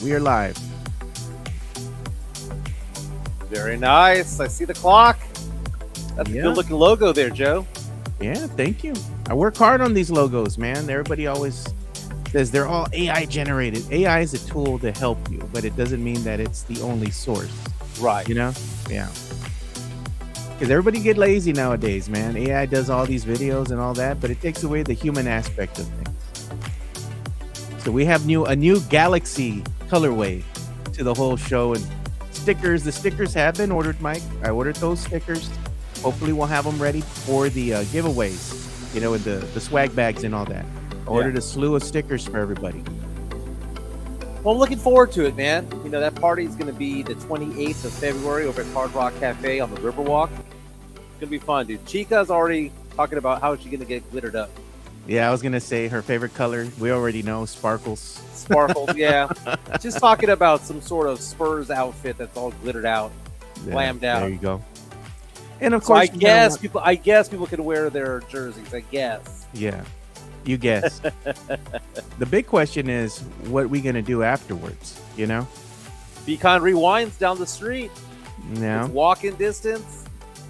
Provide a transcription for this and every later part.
We are live. Very nice. I see the clock. That's a Yeah. good looking logo there, Joe. Yeah. Thank you. I work hard on these logos, man. Everybody always says they're all AI generated. AI is a tool to help you, but it doesn't mean that it's the only source. Right. You know? Yeah. Because everybody get lazy nowadays, man. AI does all these videos and all that, but it takes away the human aspect of things. So we have a new Galaxy colorway to the whole show, and stickers. The stickers have been ordered, Mike. I ordered those stickers. Hopefully, we'll have them ready for the giveaways. You know, with the swag bags and all that. I ordered a slew of stickers for everybody. Well, I'm looking forward to it, man. You know, that party is going to be the 28th of February over at Hard Rock Cafe on the Riverwalk. It's going to be fun, dude. Chica's already talking about how she's going to get glittered up. Yeah, I was gonna say her favorite color. We already know sparkles. Sparkles, yeah. Just talking about some sort of Spurs outfit that's all glittered out, glammed out. There you go. And of So course, I guess people can wear their jerseys. I guess. Yeah, you guess. The big question is, what are we gonna do afterwards? You know? Beacon Rewinds down the street. Yeah. It's walking distance.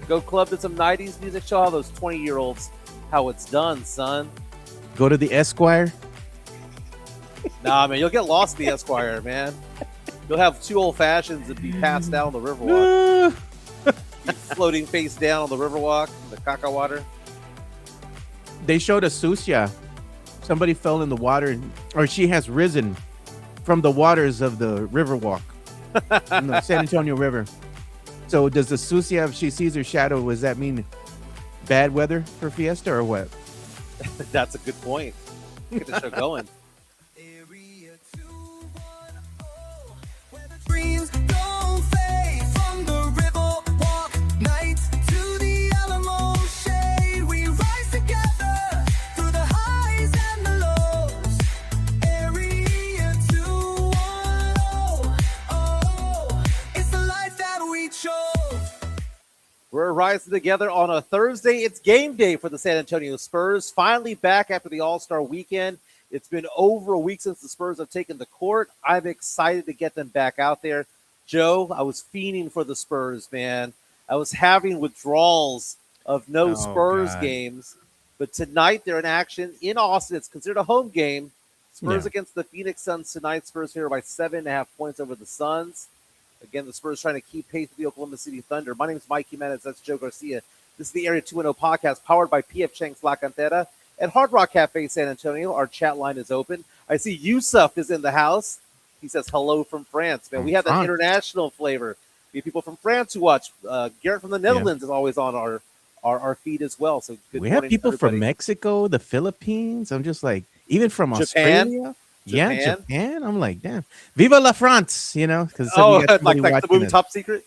Go club to some 90s music. Show all those 20-year-olds how it's done, son. Go to the Esquire. Nah, man, you'll get lost in the Esquire, man. You'll have two old fashions and be passed out on the Riverwalk. Be floating face down on the Riverwalk, in the caca water. They showed a Susia. Somebody fell in the water, or she has risen from the waters of the Riverwalk, in the San Antonio River. So does the Susia, if she sees her shadow, does that mean bad weather for Fiesta or what? That's a good point. Get the show going. Dreams don't fade from the Riverwalk nights to the Alamo shade. We rise together through the highs and the lows. Area 210. Oh, it's the life that we chose. We're rising together on a Thursday. It's game day for the San Antonio Spurs. Finally back after the All-Star weekend. It's been over a week since the Spurs have taken the court. I'm excited to get them back out there. Joe, I was fiending for the Spurs, man. I was having withdrawals of no Spurs games. But tonight they're in action in Austin. It's considered a home game. Spurs against the Phoenix Suns tonight. Spurs here by 7.5 points over the Suns. Again, the Spurs trying to keep pace with the Oklahoma City Thunder. My name is Mike Jimenez. That's Joe Garcia. This is the Area 210 podcast powered by P.F. Chang's La Cantera. At Hard Rock Cafe San Antonio, our chat line is open. I see Yusuf is in the house. He says hello from France. Man, we have that international flavor. We have people from France who watch. Garrett from the Netherlands is always on our feed as well. So good we morning have people to from everybody. Mexico, the Philippines. I'm just like, even from Japan? Australia. Yeah, Japan. I'm like, damn. Viva la France, you know? Because like the movie Top Secret?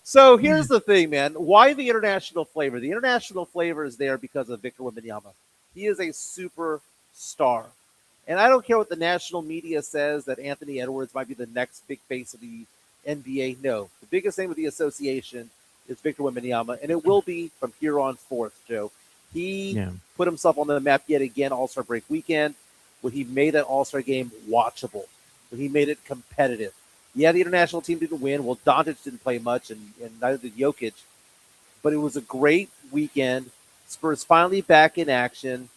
So here's the thing, man. Why the international flavor? The international flavor is there because of Victor Wembanyama. He is a superstar. And I don't care what the national media says that Anthony Edwards might be the next big face of the NBA. No. The biggest name of the association is Victor Wembanyama, and it will be from here on forth, Joe. He put himself on the map yet again All-Star break weekend when he made that All-Star game watchable, when he made it competitive. Yeah, the international team didn't win. Well, Doncic didn't play much, and neither did Jokic. But it was a great weekend. Spurs finally back in action.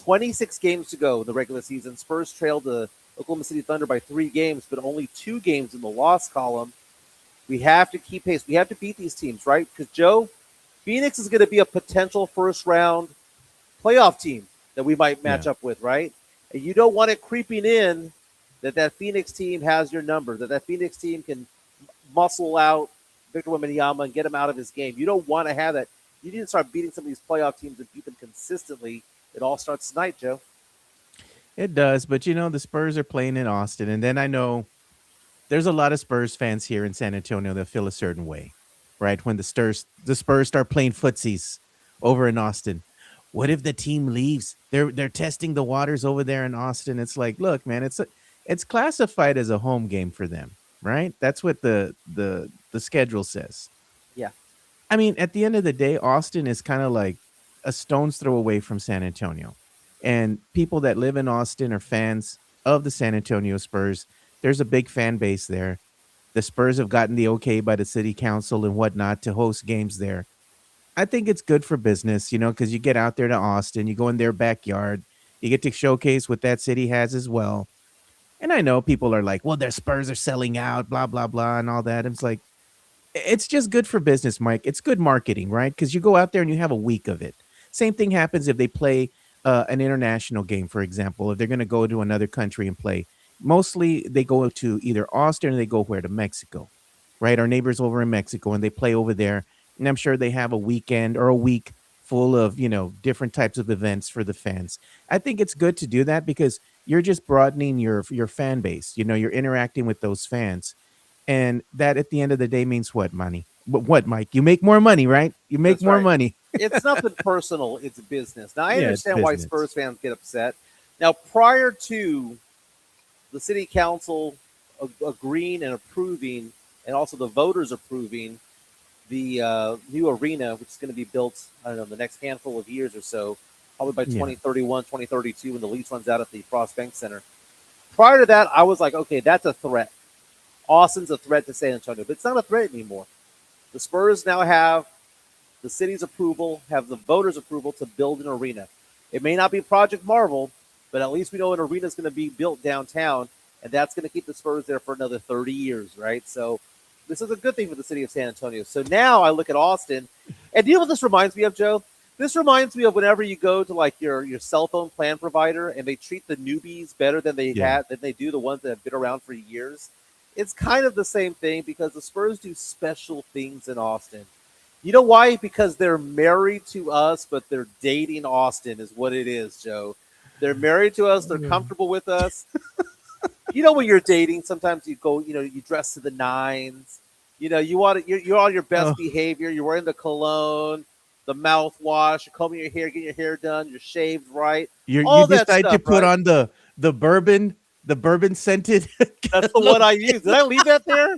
26 games to go in the regular season. Spurs trailed the Oklahoma City Thunder by 3 games, but only 2 games in the loss column. We have to keep pace. We have to beat these teams, right? Because, Joe, Phoenix is going to be a potential first-round playoff team that we might match up with, right? And you don't want it creeping in that Phoenix team has your number, that Phoenix team can muscle out Victor Wembanyama and get him out of his game. You don't want to have that. You need to start beating some of these playoff teams and beat them consistently. It all starts tonight, Joe. It does, but you know, the Spurs are playing in Austin, and then I know there's a lot of Spurs fans here in San Antonio that feel a certain way, right? When the Spurs start playing footsies over in Austin. What if the team leaves? They're testing the waters over there in Austin. It's like, look, man, it's classified as a home game for them, right? That's what the schedule says. Yeah. I mean, at the end of the day, Austin is kind of like a stone's throw away from San Antonio. And people that live in Austin are fans. of the San Antonio Spurs. There's a big fan base there. The Spurs have gotten the okay by the city council and whatnot to host games there. I think it's good for business, because you get out there to Austin, you go in their backyard, you get to showcase what that city has as well. And I know people are like, well, their Spurs are selling out, blah, blah, blah, and all that. And it's like, it's just good for business, Mike. It's good marketing, right? Because you go out there and you have a week of it. Same thing happens if they play an international game, for example, if they're going to go to another country and play. Mostly they go to either Austin or they go where to Mexico, right? Our neighbors over in Mexico and they play over there. And I'm sure they have a weekend or a week full of, different types of events for the fans. I think it's good to do that because you're just broadening your fan base. You're interacting with those fans. And that at the end of the day means what, money? What, Mike? You make more money, right? You make That's more right. money. It's nothing personal. It's business. Now, I Yeah, it's understand why business. Spurs fans get upset. Now, prior to the city council agreeing and approving, and also the voters approving the new arena, which is going to be built, I don't know, the next handful of years or so, probably by Yeah. 2031, 2032, when the lease runs out at the Frost Bank Center. Prior to that, I was like, okay, that's a threat. Austin's a threat to San Antonio, but it's not a threat anymore. The Spurs now have the city's approval, have the voters' approval to build an arena. It may not be Project Marvel, but at least we know an arena is going to be built downtown, and that's going to keep the Spurs there for another 30 years, right? So this is a good thing for the city of San Antonio. So now I look at Austin, and do you know what this reminds me of, Joe? This reminds me of whenever you go to like your cell phone plan provider and they treat the newbies better than Yeah. they do the ones that have been around for years. It's kind of the same thing because the Spurs do special things in Austin. You know why? Because they're married to us, but they're dating Austin, is what it is, Joe. They're married to us. They're comfortable with us. When you're dating, sometimes you go, you dress to the nines. You want to, you're on your best Oh, behavior. You're wearing the cologne, the mouthwash, you're combing your hair, getting your hair done. You're shaved right. you All that decide to stuff, put right? on the bourbon scented That's the one I use. Did I leave that there?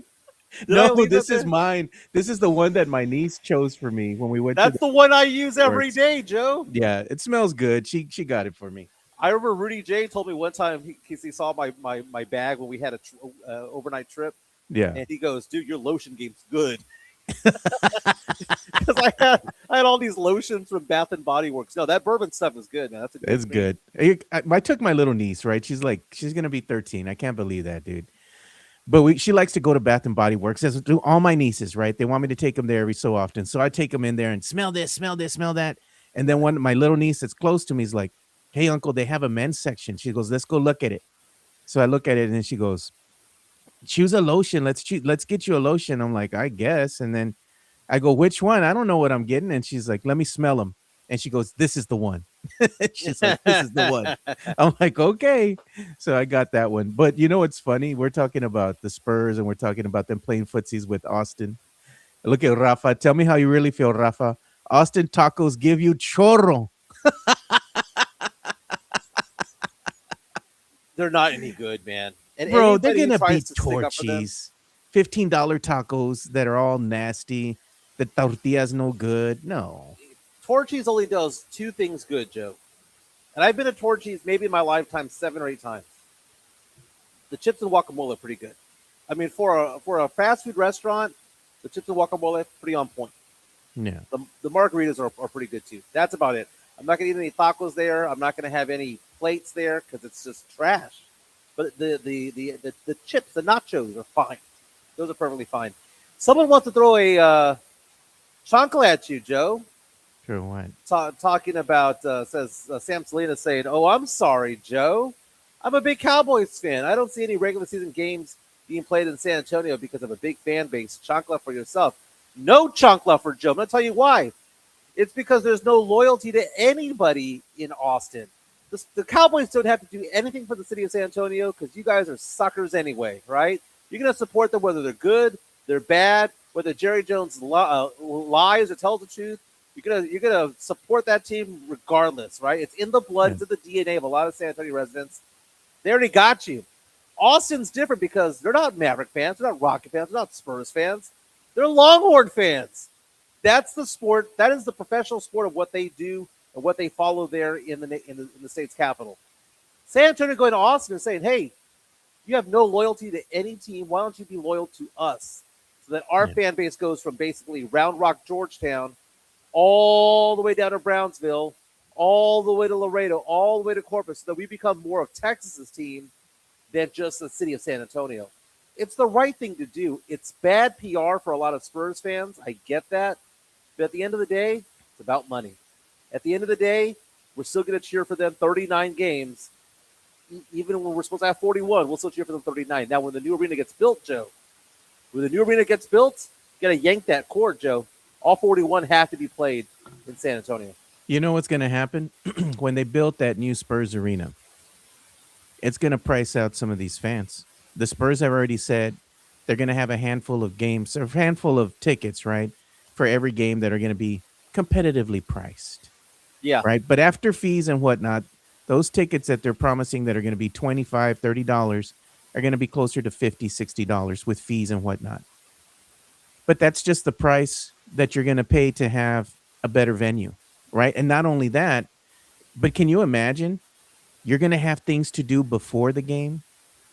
Did I No, leave that this is there? mine. This is the one that my niece chose for me when we went to That's the the one I use every stores. day, Joe. Yeah, it smells good. She got it for me. I remember Rudy J told me one time he saw my bag when we had a overnight trip, Yeah. and he goes, "Dude, your lotion game's good." Because I had all these lotions from Bath and Body Works. No, that bourbon stuff is good, man. That's a good It's thing. good. I took my little niece, right? She's gonna be 13. I can't believe that, dude. But she likes to go to Bath and Body Works. As do all my nieces, right? They want me to take them there every so often. So I take them in there and smell this, smell this, smell that. And then one my little niece that's close to me is like, "Hey, uncle, they have a men's section." She goes, "Let's go look at it." So I look at it and then she goes, "Choose a lotion. Let's get you a lotion." I'm like, "I guess." And then I go, "Which one? I don't know what I'm getting." And she's like, "Let me smell them." And she goes, "This is the one." She's like, "This is the one." I'm like, "Okay." So I got that one. But you know what's funny? We're talking about the Spurs and we're talking about them playing footsies with Austin. Look at Rafa. Tell me how you really feel, Rafa. Austin tacos give you chorro. They're not any good, man. And Bro, they're anybody who gonna tries be to stick up for them, torchies. $15 tacos that are all nasty. The tortillas no good. No. Torchy's only does two things good, Joe. And I've been to Torchy's maybe in my lifetime 7 or 8 times. The chips and guacamole are pretty good. I mean, for a fast food restaurant, the chips and guacamole pretty on point. Yeah. The margaritas are pretty good too. That's about it. I'm not gonna eat any tacos there. I'm not gonna have any plates there because it's just trash. But the chips, the nachos are fine. Those are perfectly fine. Someone wants to throw a chancla at you, Joe. Sure, what? Talking about says Sam Salinas saying, "Oh, I'm sorry, Joe. I'm a big Cowboys fan. I don't see any regular season games being played in San Antonio because of a big fan base. Chancla for yourself." No chancla for Joe. I'm going to tell you why. It's because there's no loyalty to anybody in Austin. The Cowboys don't have to do anything for the city of San Antonio because you guys are suckers anyway, right? You're going to support them whether they're good, they're bad, whether Jerry Jones lies or tells the truth. You're gonna support that team regardless, right? It's in the blood, Yeah. it's in the DNA of a lot of San Antonio residents. They already got you. Austin's different because they're not Maverick fans, they're not Rocket fans, they're not Spurs fans. They're Longhorn fans. That's the sport. That is the professional sport of what they do and what they follow there in the state's capital. San Antonio going to Austin and saying, hey, you have no loyalty to any team. Why don't you be loyal to us? So that our Yeah. fan base goes from basically Round Rock, Georgetown, all the way down to Brownsville, all the way to Laredo, all the way to Corpus, so that we become more of Texas's team than just the city of San Antonio. It's the right thing to do. It's bad PR for a lot of Spurs fans. I get that. But at the end of the day, it's about money. At the end of the day, we're still going to cheer for them 39 games. Even when we're supposed to have 41, we'll still cheer for them 39. Now, when the new arena gets built, Joe, when the new arena gets built, you got to yank that cord, Joe. All 41 have to be played in San Antonio. You know what's going to happen when they built that new Spurs arena? It's going to price out some of these fans. The Spurs have already said they're going to have a handful of games, or a handful of tickets, right, for every game that are going to be competitively priced, Yeah, right? But after fees and whatnot, those tickets that they're promising that are going to be $25, $30 are going to be closer to $50, $60 with fees and whatnot. But that's just the price that you're going to pay to have a better venue, right? And not only that, but can you imagine you're going to have things to do before the game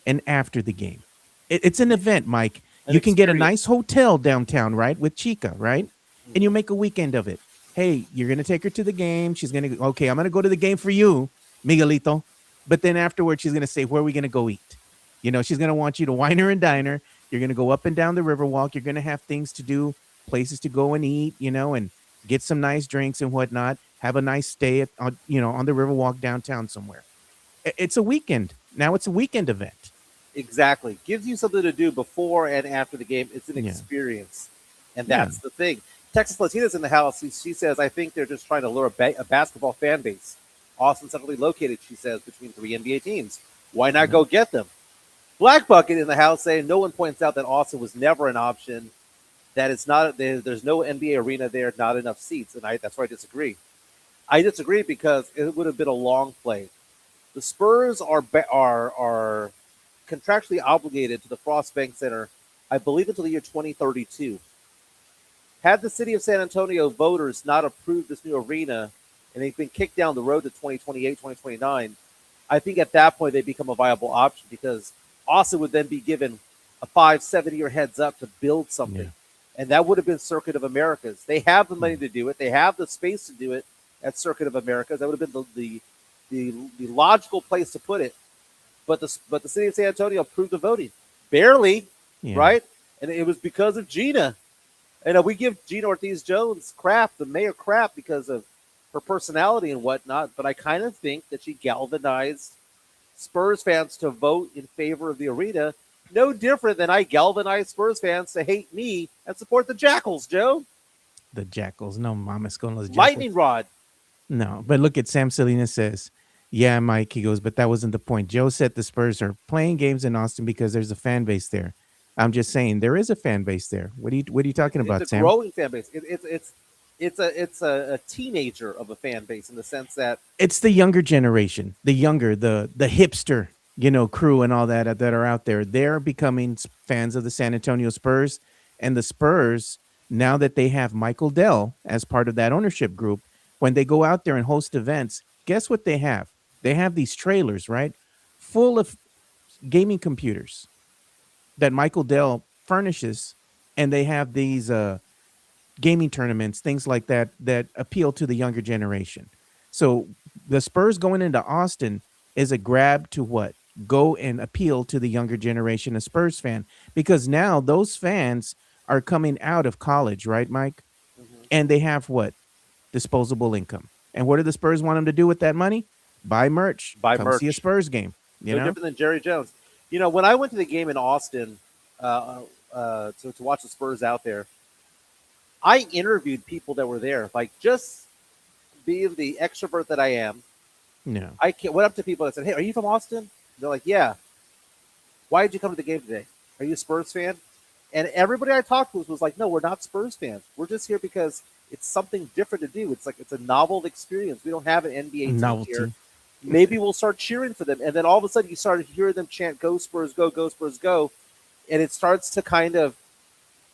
and after the game? It's an event, Mike. An You can get a experience. nice hotel downtown, right, with Chica, right? And you make a weekend of it. Hey, you're going to take her to the game. She's going to, okay, I'm going to go to the game for you, Miguelito. But then afterwards, she's going to say, where are we going to go eat? You know, she's going to want you to wine her and dine her. You're going to go up and down the Riverwalk. You're going to have things to do, places to go and eat, you know, and get some nice drinks and whatnot. Have a nice stay at, on the Riverwalk downtown somewhere. It's a weekend. Now it's a weekend event. exactly. Gives you something to do before and after the game. It's an Yeah. experience. And that's the thing. Texas Latina's in the house. She says, I think they're just trying to lure a basketball fan base. Austin centrally located, she says, between 3 NBA teams. Why not go get them? Black Bucket in the house saying no one points out that Austin was never an option. That it's not. There's no NBA arena there, not enough seats, and that's where I disagree. I disagree because it would have been a long play. The Spurs are contractually obligated to the Frost Bank Center, I believe, until the year 2032. Had the city of San Antonio voters not approved this new arena and they've been kicked down the road to 2028, 2029, I think at that point they become a viable option because Austin would then be given a 5-7 year heads up to build something. Yeah. And that would have been Circuit of Americas. They have the money to do it. They have the space to do it at Circuit of Americas. That would have been the logical place to put it. But the city of San Antonio approved the voting. Barely, Yeah. right? And it was because of Gina. And we give Gina Ortiz-Jones crap, the mayor crap, because of her personality and whatnot. But I kind of think that she galvanized Spurs fans to vote in favor of the arena. No different than I galvanized Spurs fans to hate me and support the Jackals, Joe. The Jackals. No, mames con los Jackals. Lightning rod. No, but look at Sam Salinas says, yeah, Mike, he goes, but that wasn't the point. Joe said the Spurs are playing games in Austin because there's a fan base there. I'm just saying there is a fan base there. What are you talking about, It's a Sam? growing fan base. It's a teenager of a fan base in the sense that It's the younger generation, the hipster, crew and all that are out there. They're becoming fans of the San Antonio Spurs, and the Spurs, now that they have Michael Dell as part of that ownership group, when they go out there and host events, guess what they have? They have these trailers, right, full of gaming computers that Michael Dell furnishes, and they have these gaming tournaments, things like that appeal to the younger generation. So the Spurs going into Austin is a grab to what? Go and appeal to the younger generation of Spurs fan, because now those fans are coming out of college, right, Mike? And they have what? Disposable income. And what do the Spurs want them to do with that money? Buy merch. Buy Come merch. see a Spurs game. You no know? different than Jerry Jones. When I went to the game in Austin to watch the Spurs out there, I interviewed people that were there. Like, just being the extrovert that I am, No. I went up to people and said, "Hey, are you from Austin?" They're like, "Yeah." "Why did you come to the game today? Are you a Spurs fan?" And everybody I talked to was like, "No, we're not Spurs fans. We're just here because it's something different to do. It's a novel experience. We don't have an NBA team Novelty. here. Maybe we'll start cheering for them." And then all of a sudden, you started hearing them chant, "Go Spurs, go Spurs, go," and it starts to kind of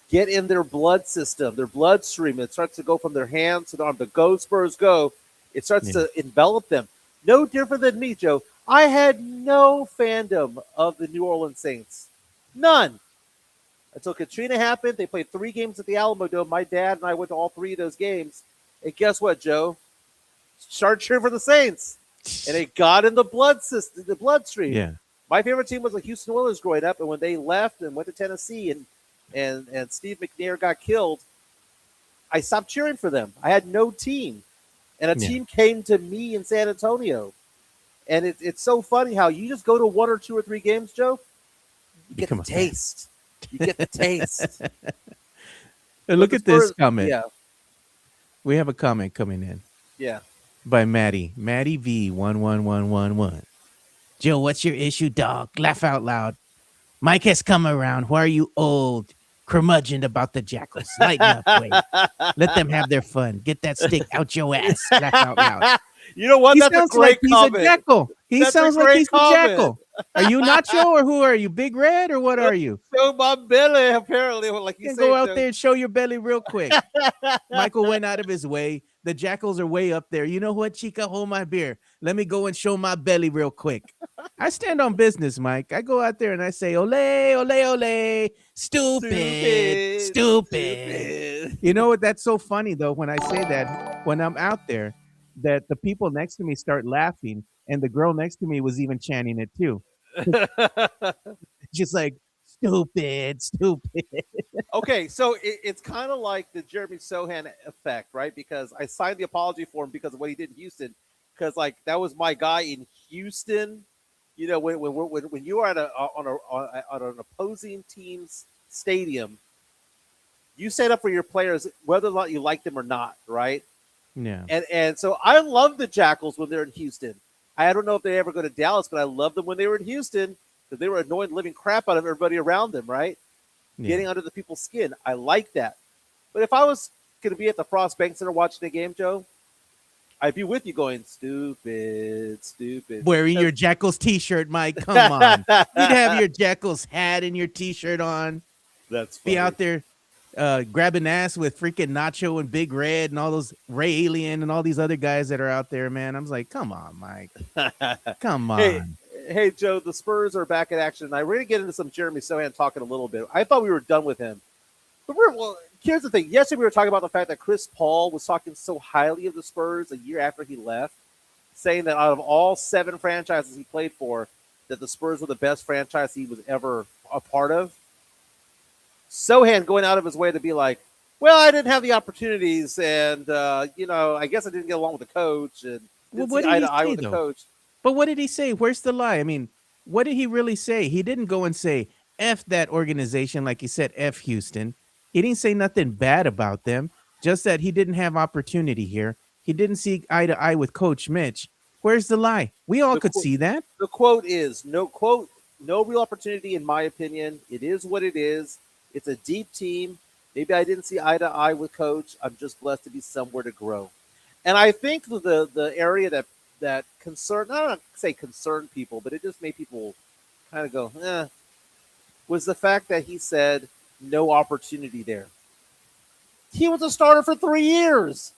get in their blood system, their bloodstream. It starts to go from their hands to their arm. The "Go Spurs, go." It starts to envelop them. No different than me, Joe. I had no fandom of the New Orleans Saints. None. Until Katrina happened. They played 3 games at the Alamo Dome. My dad and I went to all 3 of those games. And guess what, Joe? Started cheering for the Saints. And it got in the blood system, the bloodstream. Yeah. My favorite team was the Houston Oilers growing up, and when they left and went to Tennessee and Steve McNair got killed, I stopped cheering for them. I had no team. And a Yeah. team came to me in San Antonio. And it's so funny how you just go to 1 or 2 or 3 games, Joe, you get Become the a fan. taste. You get the taste. And look But at the this Spurs- comment. Yeah, We have a comment coming in yeah. by Maddie V11111. Joe, what's your issue, dog? Laugh out loud. Mike has come around. Why are you old, curmudgeon about the Jackals? Lighten up, wait. Let them have their fun. Get that stick out your ass. Laugh out loud. You know what? He That's a sounds great like he's comment. a jackal. He That's a sounds like great he's comment. a jackal. Are you Nacho or who are you? Big Red or what are you? Show my belly, apparently, like You you can say. go out Joe. there and show your belly real quick. Michael went out of his way. The Jackals are way up there. You know what, Chica? Hold my beer. Let me go and show my belly real quick. I stand on business, Mike. I go out there and I say, ole, ole, ole, stupid, stupid. You know what? That's so funny, though, when I say that, when I'm out there, that the people next to me start laughing, and the girl next to me was even chanting it too. Just like, stupid, stupid. Okay, so it's kind of like the Jeremy Sohan effect, right? Because I signed the apology form because of what he did in Houston. Because like that was my guy in Houston. You know, when you are at on an opposing team's stadium, you stand up for your players whether or not you like them or not, right? Yeah. And so I love the Jackals when they're in Houston. I don't know if they ever go to Dallas, but I love them when they were in Houston because they were annoying the living crap out of everybody around them, right? Yeah. Getting under the people's skin. I like that. But if I was going to be at the Frost Bank Center watching the game, Joe, I'd be with you going, stupid, stupid. Wearing your Jackals t-shirt, Mike. Come on. You'd have your Jackals hat and your t-shirt on. That's funny. Be out there grabbing ass with freaking Nacho and Big Red and all those Ray Alien and all these other guys that are out there, man. I'm like, come on, Mike. Come on. Hey, Joe, the Spurs are back in action. And we're going to get into some Jeremy Sohan talking a little bit. I thought we were done with him. But here's the thing. Yesterday, we were talking about the fact that Chris Paul was talking so highly of the Spurs a year after he left, saying that out of all 7 franchises he played for, that the Spurs were the best franchise he was ever a part of. Sohan going out of his way to be like, well, I didn't have the opportunities, and I guess I didn't get along with the coach, and Well, didn't what see did eye he to eye say, with the though? coach. But what did he say? Where's the lie? I mean, what did he really say? He didn't go and say, F that organization, like he said, F Houston. He didn't say nothing bad about them, just that he didn't have opportunity here. He didn't see eye to eye with Coach Mitch. Where's the lie? We all The could qu- see that. The quote is no real opportunity in my opinion. It is what it is. It's a deep team. Maybe I didn't see eye to eye with coach. I'm just blessed to be somewhere to grow. And I think the area that concerned, I don't say concerned people, but it just made people kind of go, was the fact that he said no opportunity there. He was a starter for 3 years.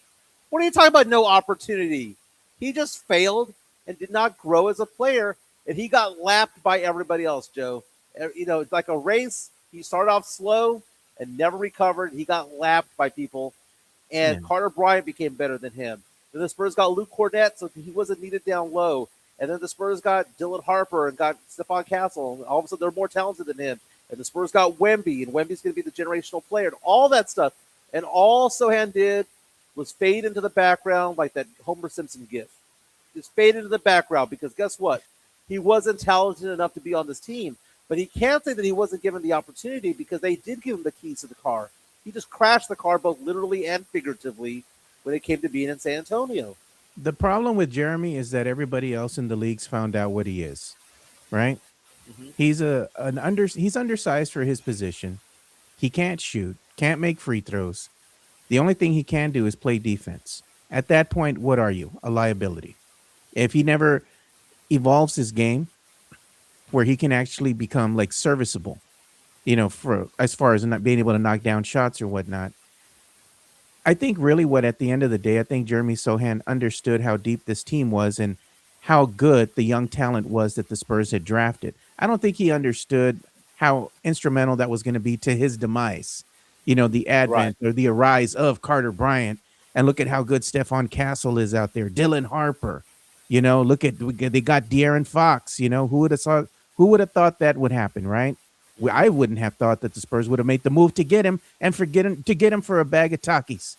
What are you talking about? No opportunity. He just failed and did not grow as a player, and he got lapped by everybody else, Joe. It's like a race. He started off slow and never recovered. He got lapped by people, and Yeah. Carter Bryant became better than him. Then the Spurs got Luke Cornett, so he wasn't needed down low. And then the Spurs got Dylan Harper and got Stephon Castle. And all of a sudden, they're more talented than him. And the Spurs got Wemby, and Wemby's going to be the generational player, and all that stuff. And all Sohan did was fade into the background like that Homer Simpson gif. Just fade into the background because guess what? He wasn't talented enough to be on this team. But he can't say that he wasn't given the opportunity because they did give him the keys to the car. He just crashed the car both literally and figuratively when it came to being in San Antonio. The problem with Jeremy is that everybody else in the leagues found out what he is, right? Mhm. He's undersized for his position. He can't shoot, can't make free throws. The only thing he can do is play defense. At that point, what are you? A liability. If he never evolves his game where he can actually become like serviceable, for as far as not being able to knock down shots or whatnot. I think really what at the end of the day, I think Jeremy Sohan understood how deep this team was and how good the young talent was that the Spurs had drafted. I don't think he understood how instrumental that was going to be to his demise. You know, the Right. advent or the arise of Carter Bryant. And look at how good Stephon Castle is out there. Dylan Harper. You know, look at they got De'Aaron Fox. You know, who would have thought that would happen, right? Mhm. I wouldn't have thought that the Spurs would have made the move to get him and forget him to get him for a bag of Takis.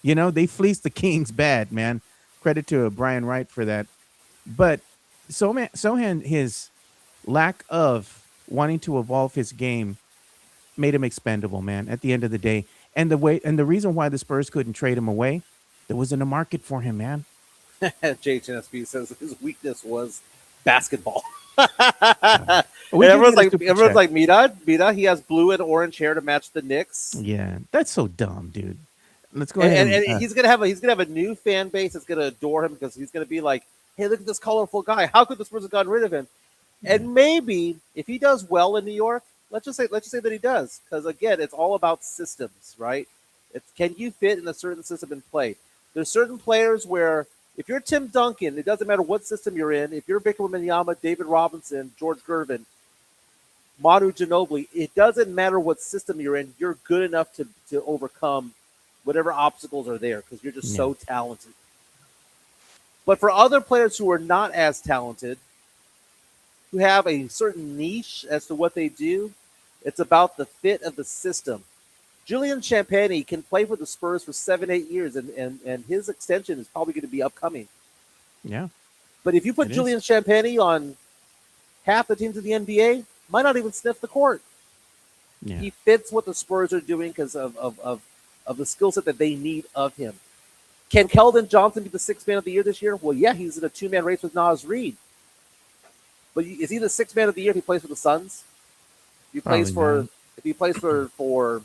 You know, they fleeced the Kings bad, man. Credit to Brian Wright for that. But Sohan, his lack of wanting to evolve his game made him expendable, man, at the end of the day. And the reason why the Spurs couldn't trade him away, there wasn't a market for him, man. JHNSP says his weakness was basketball. Uh, And we did get a super everyone's chat. like, Mira, he has blue and orange hair to match the Knicks. Yeah, that's so dumb, dude. Let's go And, ahead and, and and he's gonna have a new fan base that's gonna adore him because he's gonna be like, hey, look at this colorful guy. How could the Spurs have gotten rid of him? yeah, And maybe if he does well in New York, let's just say that he does, because again, it's all about systems, right? It's can you fit in a certain system and play? There's certain players where if you're Tim Duncan, it doesn't matter what system you're in. If you're Victor Wembanyama, David Robinson, George Gervin, Manu Ginobili, it doesn't matter what system you're in. You're good enough to overcome whatever obstacles are there because you're just yeah, so talented. But for other players who are not as talented, who have a certain niche as to what they do, it's about the fit of the system. Julian Champagny can play for the Spurs for 7, 8 years, and his extension is probably going to be upcoming. yeah. But if you put It is. Julian Champagny on half the teams in the NBA, might not even sniff the court. Yeah, He fits what the Spurs are doing because of the skill set that they need of him. Can Keldon Johnson be the sixth man of the year this year? Well, yeah, he's in a two-man race with Nas Reed. But is he the sixth man of the year if he plays for the Suns? If he plays probably for not. if he plays for New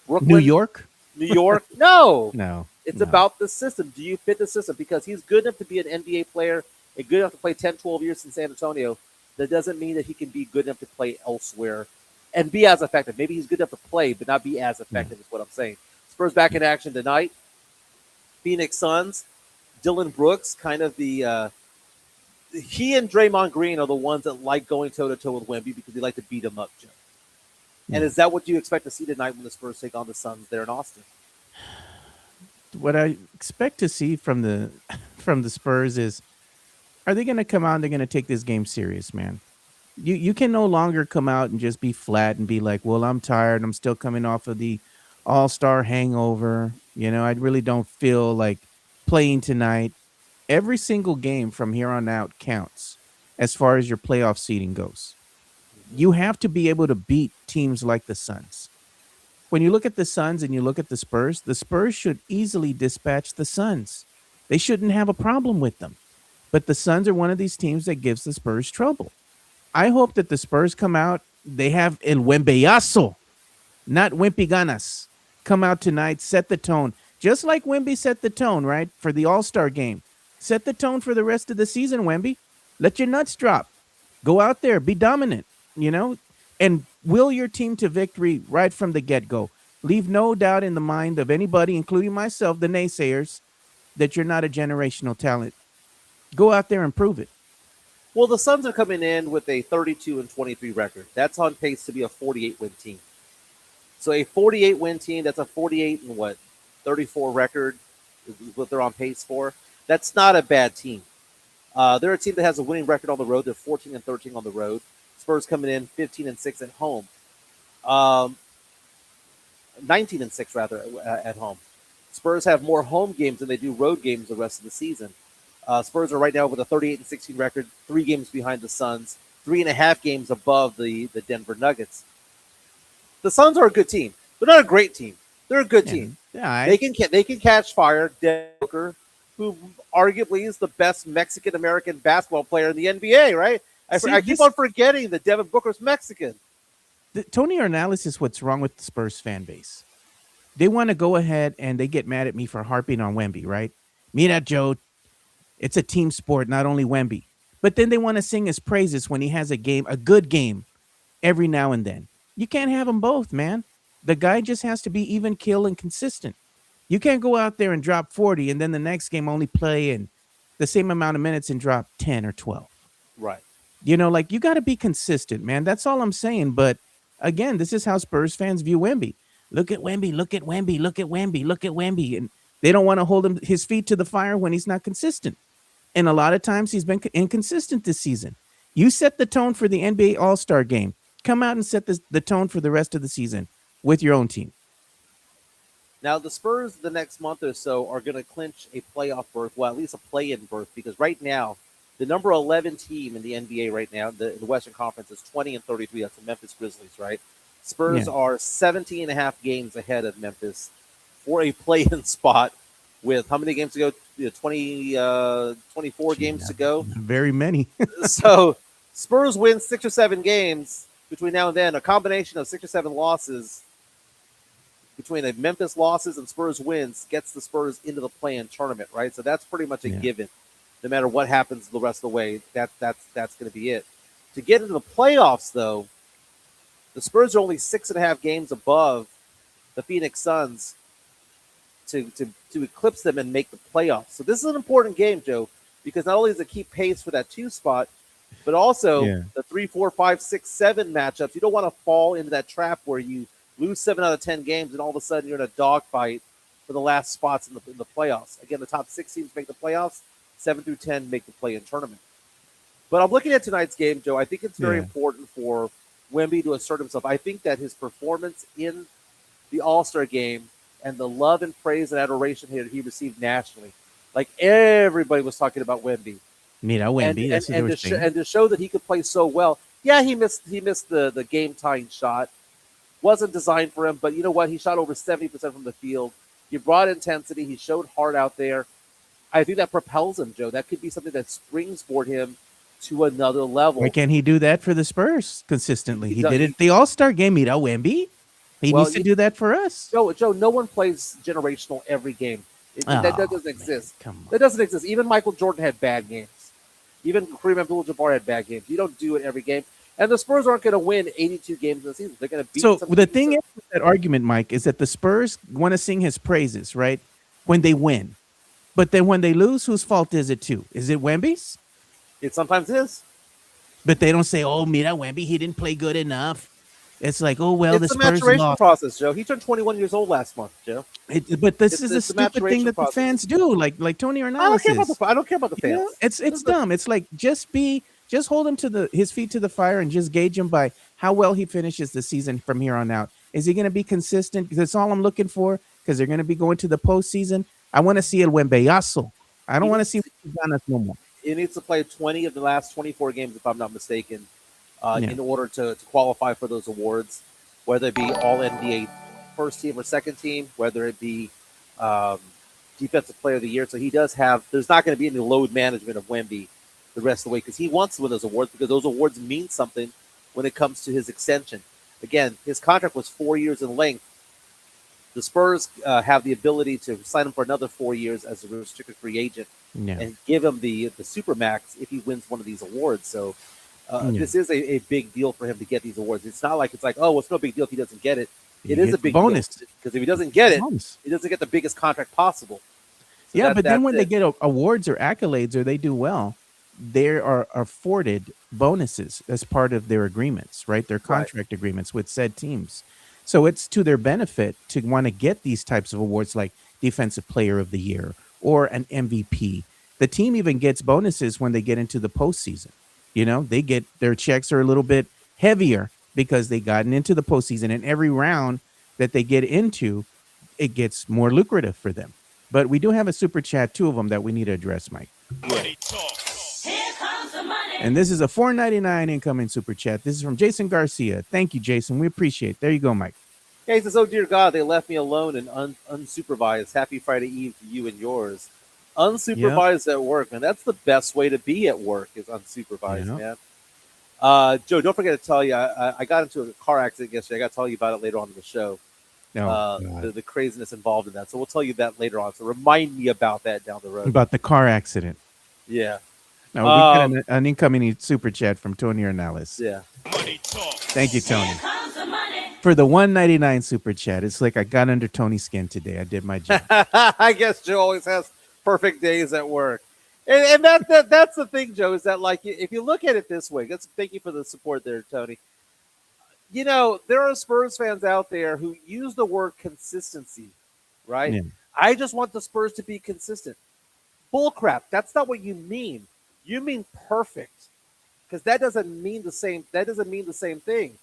Brooklyn, York? New York? No. No, It's no. about the system. Do you fit the system? Because he's good enough to be an NBA player and good enough to play 10, 12 years in San Antonio. That doesn't mean that he can be good enough to play elsewhere and be as effective. Maybe he's good enough to play, but not be as Yeah, effective, is what I'm saying. Spurs back in action tonight. Phoenix Suns. Dylan Brooks, kind of he and Draymond Green are the ones that like going toe to toe with Wemby because they like to beat him up, Jim. And yeah. is that what you expect to see tonight when the Spurs take on the Suns there in Austin? What I expect to see from the from the Spurs is, are they going to come out and they're going to take this game serious, man? You can no longer come out and just be flat and be like, well, I'm tired. I'm still coming off of the All-Star hangover. You know, I really don't feel like playing tonight. Every single game from here on out counts as far as your playoff seeding goes. You have to be able to beat teams like the Suns. When you look at the Suns and you look at the Spurs should easily dispatch the Suns. They shouldn't have a problem with them. But the Suns are one of these teams that gives the Spurs trouble. I hope that the Spurs come out. They have El Wembeyazo, not Wimpy Ganas, come out tonight, set the tone. Just like Wemby set the tone, right? For the All-Star game. Set the tone for the rest of the season, Wemby. Let your nuts drop. Go out there, be dominant, you know, and will your team to victory right from the get-go. Leave no doubt in the mind of anybody, including myself, the naysayers, that you're not a generational talent. Go out there and prove it. Well, the Suns are coming in with a 32-23 record. That's on pace to be a 48-win team. So a 48-win team, that's a 48 and what, 34 record is what they're on pace for. That's not a bad team. They're a team that has a winning record on the road. They're 14-13 on the road. Spurs coming in 15-6 at home, 19-6 rather at home. Spurs have more home games than they do road games the rest of the season. Spurs are right now with a 38-16 record, 3 games behind the Suns, 3.5 games above the Denver Nuggets. The Suns are a good team. They're not a great team. They're a good team. Yeah, They can catch fire. Devin Booker, who arguably is the best Mexican American basketball player in the NBA, right? I keep on forgetting that Devin Booker's Mexican. Tony Ornelas is what's wrong with the Spurs fan base. They want to go ahead and they get mad at me for harping on Wemby, right? Mira, Joe, it's a team sport, not only Wemby. But then they want to sing his praises when he has a good game, every now and then. You can't have them both, man. The guy just has to be even kill and consistent. You can't go out there and drop 40 and then the next game only play in the same amount of minutes and drop 10 or 12. Right. Like you got to be consistent, man. That's all I'm saying. But again, this is how Spurs fans view Wemby. Look at Wemby, look at Wemby, look at Wemby, look at Wemby. And they don't want to hold his feet to the fire when he's not consistent. And a lot of times he's been inconsistent this season. You set the tone for the NBA All-Star game. Come out and set the tone for the rest of the season with your own team. Now, the Spurs, the next month or so, are going to clinch a playoff berth, well, at least a play-in berth, because right now, the number 11 team in the NBA right now, the Western Conference, is 20-33. That's the Memphis Grizzlies, right? Spurs are 17 and a half games ahead of Memphis for a play-in spot with how many games to go? 24 games to go. Very many. So Spurs win 6 or 7 games between now and then, a combination of 6 or 7 losses between the Memphis losses and Spurs wins gets the Spurs into the play-in tournament, right? So that's pretty much a given. No matter what happens the rest of the way, that's going to be it. To get into the playoffs, though, the Spurs are only 6.5 games above the Phoenix Suns to eclipse them and make the playoffs. So this is an important game, Joe, because not only does it keep pace for that 2 spot, but also the 3, 4, 5, 6, 7 matchups. You don't want to fall into that trap where you lose 7 out of 10 games and all of a sudden you're in a dogfight for the last spots in the playoffs. Again, the top 6 teams make the playoffs, 7 through 10 make the play-in tournament. But I'm looking at tonight's game, Joe. I think it's very important for Wemby to assert himself. I think that his performance in the All-Star game and the love and praise and adoration he received nationally, like everybody was talking about Wemby. Mira, Wemby, and to show that he could play so well. Yeah, he missed the game-tying shot. Wasn't designed for him, but you know what? He shot over 70% from the field. He brought intensity. He showed heart out there. I think that propels him, Joe. That could be something that springboard him to another level. Why can't he do that for the Spurs consistently? He did it the All-Star game. Mira, Wemby. He needs to do that for us. Joe, no one plays generational every game. That doesn't exist. Come on. That doesn't exist. Even Michael Jordan had bad games. Even Kareem Abdul-Jabbar had bad games. You don't do it every game. And the Spurs aren't going to win 82 games in the season. They're going to beat. So the thing is with that argument, Mike, is that the Spurs want to sing his praises, right? When they win. But then when they lose, whose fault is it too? Is it Wemby's? It sometimes is. But they don't say, oh, mira, Wemby, he didn't play good enough. It's like, oh, well, it's the Spurs maturation lost. process, Joe. He turned 21 years old last month, Joe. But this is a stupid thing that the fans do, like Tony Ornelas I don't care about the fans. You know, it's dumb. It's like just hold him to his feet to the fire and just gauge him by how well he finishes the season from here on out. Is he going to be consistent? Because that's all I'm looking for. Because they're going to be going to the postseason. I want to see El Wembeyazo. I don't want to see Ganas no more. He needs to play 20 of the last 24 games, if I'm not mistaken, in order to qualify for those awards, whether it be All NBA first team or second team, whether it be Defensive Player of the Year. So there's not going to be any load management of Wemby the rest of the way because he wants to win those awards because those awards mean something when it comes to his extension. Again, his contract was 4 years in length. The Spurs have the ability to sign him for another 4 years as a restricted free agent and give him the Supermax if he wins one of these awards. So this is a big deal for him to get these awards. It's not like oh, it's no big deal if he doesn't get it. It is a big bonus because if he doesn't get it, he doesn't get the biggest contract possible. So but then when they get awards or accolades or they do well, they are afforded bonuses as part of their agreements, right? Their contract agreements with said teams. So it's to their benefit to want to get these types of awards like Defensive Player of the Year or an MVP. The team even gets bonuses when they get into the postseason. You know, they get their checks are a little bit heavier because they gotten into the postseason, and every round that they get into, it gets more lucrative for them. But we do have a super chat, 2 of them that we need to address, Mike. Money talk. Here comes the money. And this is a $4.99 incoming super chat. This is from Jason Garcia. Thank you, Jason. We appreciate it. There you go, Mike. Yeah, he says, oh, dear God, they left me alone and unsupervised. Happy Friday Eve to you and yours. Unsupervised at work, man. That's the best way to be at work is unsupervised, man. Joe, don't forget to tell you, I got into a car accident yesterday. I got to tell you about it later on in the show. The craziness involved in that. So we'll tell you that later on. So remind me about that down the road. About the car accident. Yeah. No, we got an incoming super chat from Tony Ornelas. Yeah. Money talk. Thank you, Tony. For the $1.99 super chat. It's like I got under Tony's skin today. I did my job. I guess Joe always has perfect days at work. And that's the thing, Joe, is that like if you look at it this way, thank you for the support there, Tony. There are Spurs fans out there who use the word consistency, right? Yeah. I just want the Spurs to be consistent. Bullcrap. That's not what you mean. You mean perfect, because that doesn't mean the same. That doesn't mean the same thing.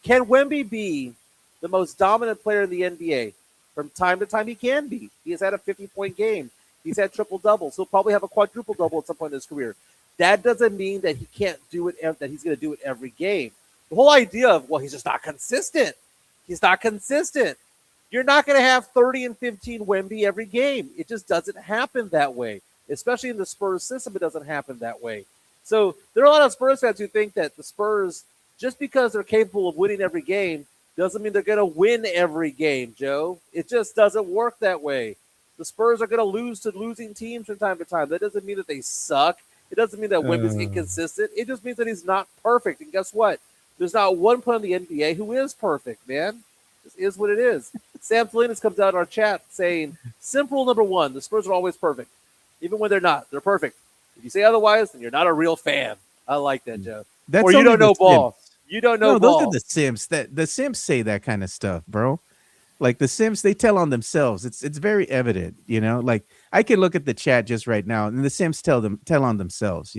Can Wemby be the most dominant player in the NBA? From time to time, he can be. He has had a 50-point game. He's had triple doubles. He'll probably have a quadruple double at some point in his career. That doesn't mean that he can't do it. That he's going to do it every game. The whole idea of he's just not consistent. He's not consistent. You're not going to have 30 and 15 Wemby every game. It just doesn't happen that way. Especially in the Spurs system, it doesn't happen that way. So there are a lot of Spurs fans who think that the Spurs, just because they're capable of winning every game, doesn't mean they're going to win every game, Joe. It just doesn't work that way. The Spurs are going to lose to losing teams from time to time. That doesn't mean that they suck. It doesn't mean that Wemby's inconsistent. It just means that he's not perfect. And guess what? There's not one player in the NBA who is perfect, man. This is what it is. Sam Salinas comes out in our chat saying, simple number one, the Spurs are always perfect. Even when they're not, they're perfect. If you say otherwise, then you're not a real fan. I like that, Joe. Or you don't know ball. You don't know ball. Those are the Sims. The Sims say that kind of stuff, bro. Like the Sims, they tell on themselves. It's very evident, Like I can look at the chat just right now, and the Sims tell on themselves.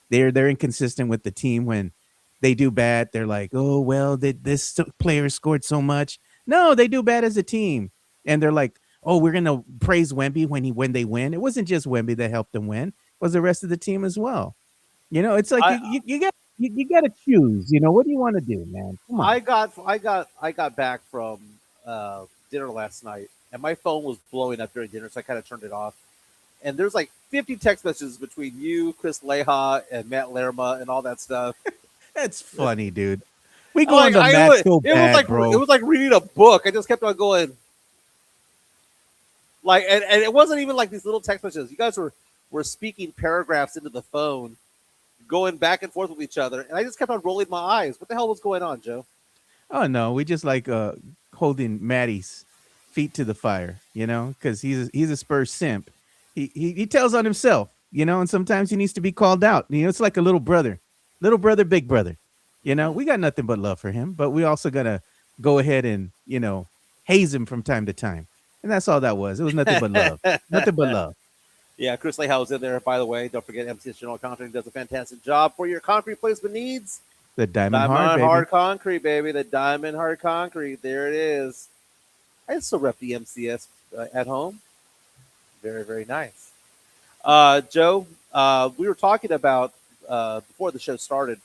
They're inconsistent with the team when they do bad. They're like, oh well, this player scored so much. No, they do bad as a team, and they're like, oh, we're gonna praise Wemby when they win. It wasn't just Wemby that helped them win; it was the rest of the team as well. It's like you got to choose. What do you want to do, man? Come on. I got back from dinner last night, and my phone was blowing up during dinner, so I kind of turned it off. And there's like 50 text messages between you, Chris Leha, and Matt Lerma, and all that stuff. That's funny, dude. We go on the Matt so bad, bro. It was like reading a book. I just kept on going. Like, and it wasn't even like these little text messages. You guys were speaking paragraphs into the phone, going back and forth with each other, and I just kept on rolling my eyes. What the hell was going on, Joe? Oh no, we just like holding Maddie's feet to the fire, because he's a Spurs simp. He tells on himself, and sometimes he needs to be called out. It's like a little brother, big brother. We got nothing but love for him, but we also gotta go ahead and haze him from time to time, and that's all that was. It was nothing but love, nothing but love. Yeah, Chris Leha was in there, by the way. Don't forget, MCS General Contracting does a fantastic job for your concrete placement needs. The Diamond Hard Concrete, baby. The Diamond Hard Concrete. There it is. I still rep the MCS at home. Very, very nice. Joe, we were talking about, before the show started,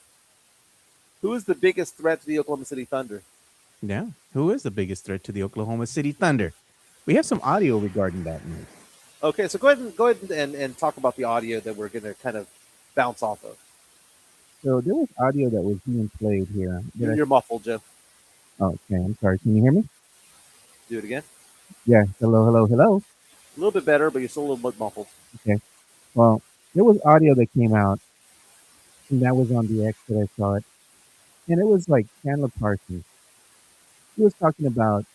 who is the biggest threat to the Oklahoma City Thunder? Yeah, who is the biggest threat to the Oklahoma City Thunder? We have some audio regarding that news. Okay, so go ahead and talk about the audio that we're going to kind of bounce off of. So there was audio that was being played here. You're muffled, Joe. Okay, I'm sorry. Can you hear me? Do it again. Yeah. Hello. A little bit better, but you're still a little bit muffled. Okay. Well, there was audio that came out, and that was on the X that I saw it. And it was like Chandler Parsons. He was talking about,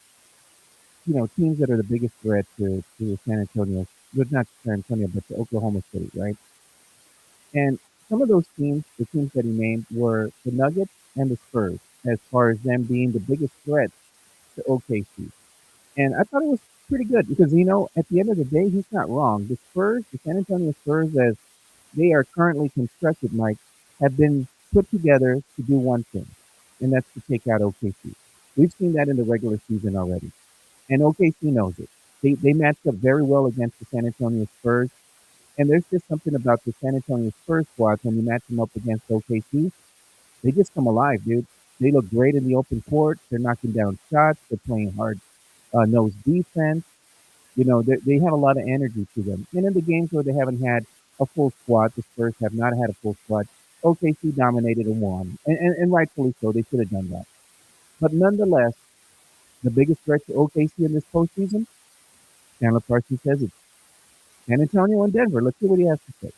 teams that are the biggest threat to San Antonio, but not San Antonio, but to Oklahoma City, right? And some of those teams, the teams that he named, were the Nuggets and the Spurs, as far as them being the biggest threats to OKC. And I thought it was pretty good because, at the end of the day, he's not wrong. The Spurs, the San Antonio Spurs, as they are currently constructed, Mike, have been put together to do one thing, and that's to take out OKC. We've seen that in the regular season already, and OKC knows it. They matched up very well against the San Antonio Spurs, and there's just something about the San Antonio Spurs squads when you match them up against OKC. They just come alive, dude. They look great in the open court. They're knocking down shots. They're playing hard nose defense. They have a lot of energy to them. And in the games where they haven't had a full squad, the Spurs have not had a full squad, OKC dominated and won. And rightfully so. They should have done that. But nonetheless, the biggest threat to OKC in this postseason, Chandler Parsons says it's San Antonio and Denver. Let's see what he has to say.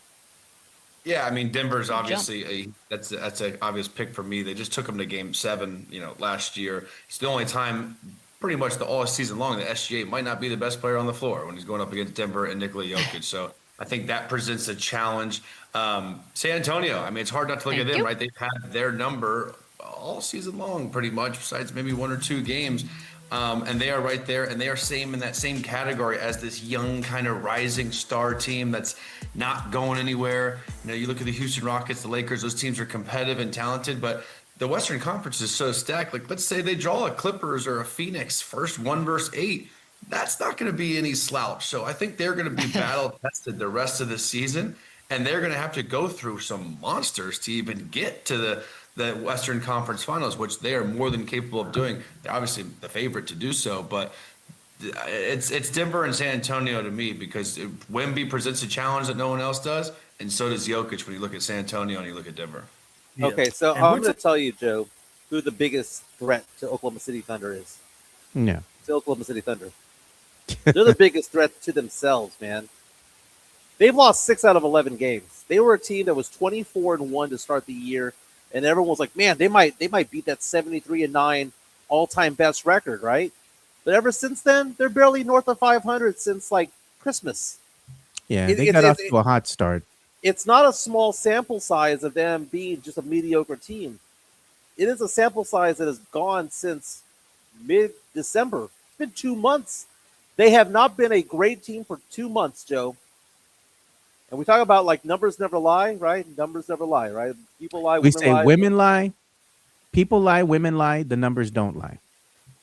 Yeah, I mean, Denver's obviously that's an obvious pick for me. They just took them to Game 7, last year. It's the only time, pretty much all season long, that SGA might not be the best player on the floor when he's going up against Denver and Nikola Jokic. So I think that presents a challenge. San Antonio, I mean, it's hard not to look at Thank them, you. right? They've had their number all season long, pretty much, besides maybe 1 or 2 games. And they are right there, and they are in that same category as this young kind of rising star team that's not going anywhere. You know, you look at the Houston Rockets, the Lakers; those teams are competitive and talented, but the Western Conference is so stacked. Like, let's say they draw a Clippers or a Phoenix first 1 versus 8. That's not going to be any slouch. So I think they're going to be battle tested the rest of the season, and they're going to have to go through some monsters to even get to the Western Conference Finals, which they are more than capable of doing. They're obviously the favorite to do so, but it's Denver and San Antonio to me, because Wemby presents a challenge that no one else does, and so does Jokic when you look at San Antonio and you look at Denver. Yeah. Okay, so And I'm we're going to tell you, Joe, who the biggest threat to Oklahoma City Thunder is. No. To Oklahoma City Thunder. They're the biggest threat to themselves, man. They've lost 6 out of 11 games. They were a team that was 24-1 to start the year, and everyone was like, "Man, they might beat that 73-9 all-time best record, right?" But ever since then, they're barely north of 500 since like Christmas. Yeah, It- they it- got it- off to a hot start. It's not a small sample size of them being just a mediocre team. It is a sample size that has gone since mid-December. It's been 2 months. They have not been a great team for 2 months, Joe. And we talk about like numbers never lie, right? Numbers never lie, right? People lie, We women say lie. women lie, people lie, women lie. The numbers don't lie.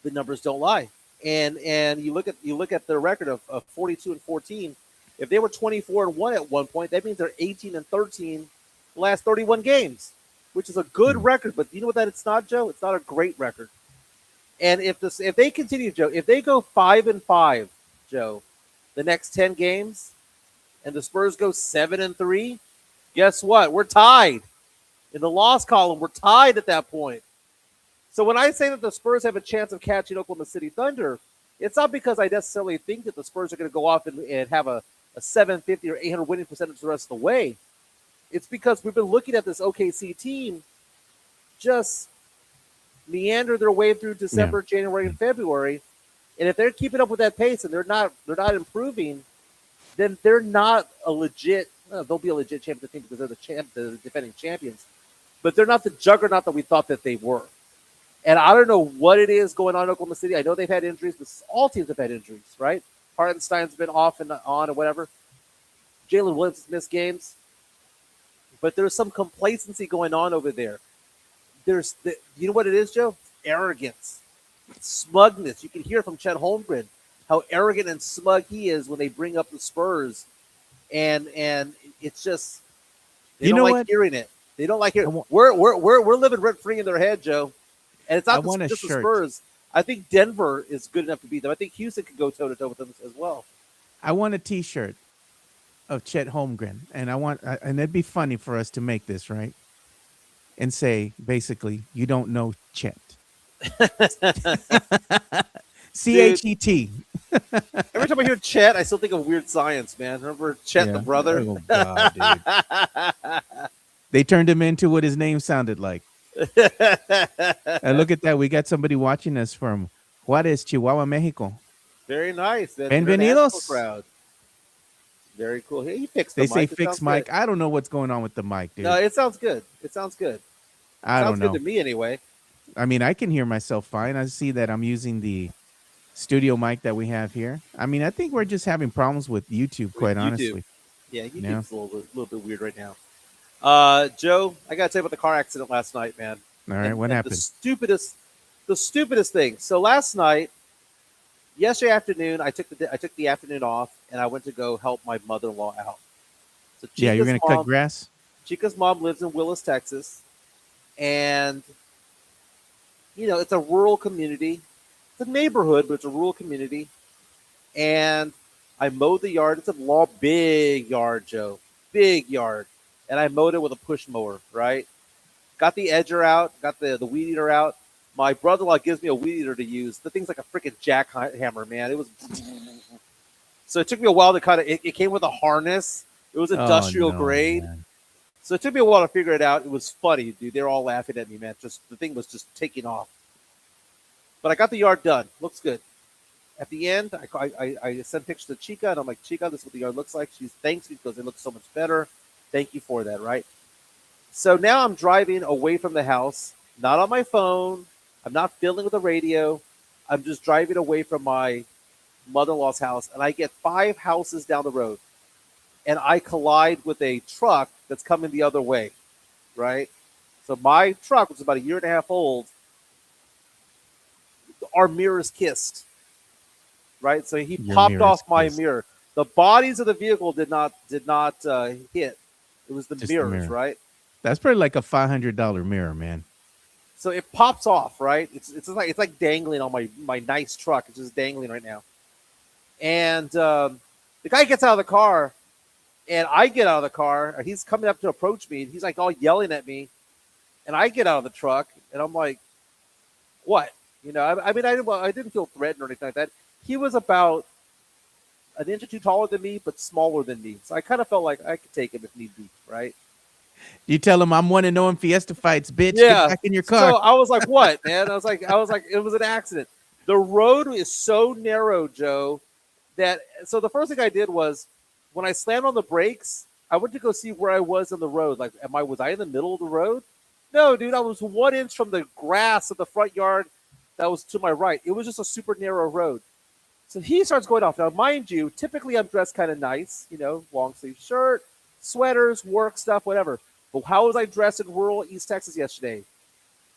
The numbers don't lie. And you look at their record of 42-14. If they were 24-1 at one point, that means they're 18-13 the last 31 games, which is a good record. But you know what that it's not, Joe? It's not a great record. And if they continue, Joe, if they go 5-5, Joe, the next 10 games, and the Spurs go 7-3, guess what? We're tied in the loss column. We're tied at that point. So when I say that the Spurs have a chance of catching Oklahoma City Thunder, it's not because I necessarily think that the Spurs are going to go off and have a 750 or 800 winning percentage the rest of the way. It's because we've been looking at this OKC team just meander their way through December, January, and February. And if they're keeping up with that pace and they're not improving, then they're not a legit. They'll be a legit champion team because they're the defending champions, but they're not the juggernaut that we thought that they were. And I don't know what it is going on in Oklahoma City. I know they've had injuries, but all teams have had injuries, right? Hartenstein's been off and on and whatever. Jalen Williams has missed games, but there's some complacency going on over there. You know what it is, Joe? Arrogance, smugness. You can hear from Chet Holmgren how arrogant and smug he is when they bring up the Spurs, and it's just they You don't know like what? hearing it. They don't like hearing. We're living rent free in their head, Joe, and it's I not want a just the shirt. Spurs. I think Denver is good enough to beat them. I think Houston could go toe to toe with them as well. I want a T-shirt of Chet Holmgren, and and it'd be funny for us to make this right and say basically, you don't know Chet. CHET. Every time I hear Chet, I still think of Weird Science, man. Remember Chet the brother? Oh, God, dude. They turned him into what his name sounded like. And look at that. We got somebody watching us from Juarez, Chihuahua, Mexico. Very nice. That's Bienvenidos. crowd. Very cool. He fixed the They mic. say It fix sounds mic. good. I don't know what's going on with the mic, dude. No, it sounds good. It sounds good. I Sounds don't know. good to me anyway. I mean, I can hear myself fine. I see that I'm using the studio mic that we have here. I mean, I think we're just having problems with YouTube, quite YouTube. honestly. Yeah, YouTube's Yeah. a little bit weird right now. Joe, I gotta tell you about the car accident last night, man. All right, what And happened? The stupidest thing. So last night, yesterday afternoon, I took the afternoon off and I went to go help my mother-in-law out. So Yeah, you're Chica's going to cut mom- grass? Chica's mom lives in Willis, Texas, and it's a rural community. It's a neighborhood, but it's a rural community. And I mowed the yard. It's a big yard, Joe, big yard, and I mowed it with a push mower. Right, got the edger out, got the weed eater out. My brother-in-law gives me a weed eater to use. The thing's like a freaking jackhammer, man. It was. So it took me a while to kind of. It came with a harness. It was industrial Oh, no, grade. man. So it took me a while to figure it out. It was funny, dude. They were all laughing at me, man. The thing was just taking off. But I got the yard done. Looks good. At the end, I sent pictures to Chica, and I'm like, Chica, this is what the yard looks like. She thanks me because it looks so much better. Thank you for that, right? So now I'm driving away from the house, not on my phone. I'm not fiddling with the radio. I'm just driving away from my mother-in-law's house, and I get 5 houses down the road, and I collide with a truck that's coming the other way, right? So my truck, which is about a year and a half old, our mirrors kissed, right? So he Your popped mirrors off my kissed. mirror. The bodies of the vehicle did not hit. It was the Just the mirrors, mirror. right? That's probably like a $500 mirror, man. So it pops off, right? It's like dangling on my nice truck. It's just dangling right now. And the guy gets out of the car, and I get out of the car. And he's coming up to approach me, and he's like all yelling at me. And I get out of the truck, and I'm like, "What?" You know, I mean, I didn't feel threatened or anything like that. He was about an inch or two taller than me, but smaller than me. So I kind of felt like I could take him if need be, right? You tell him I'm 1-0 in Fiesta fights, bitch. Yeah. Get back in your car. So I was like, "What, man?" I was like, it was an accident. The road is so narrow, Joe, that so the first thing I did was when I slammed on the brakes, I went to go see where I was in the road. Like, was I in the middle of the road? No, dude, I was 1 inch from the grass of the front yard that was to my right. It was just a super narrow road. So he starts going off. Now, mind you, typically I'm dressed kind of nice, you know, long sleeve shirt, sweaters, work stuff, whatever. But how was I dressed in rural East Texas yesterday?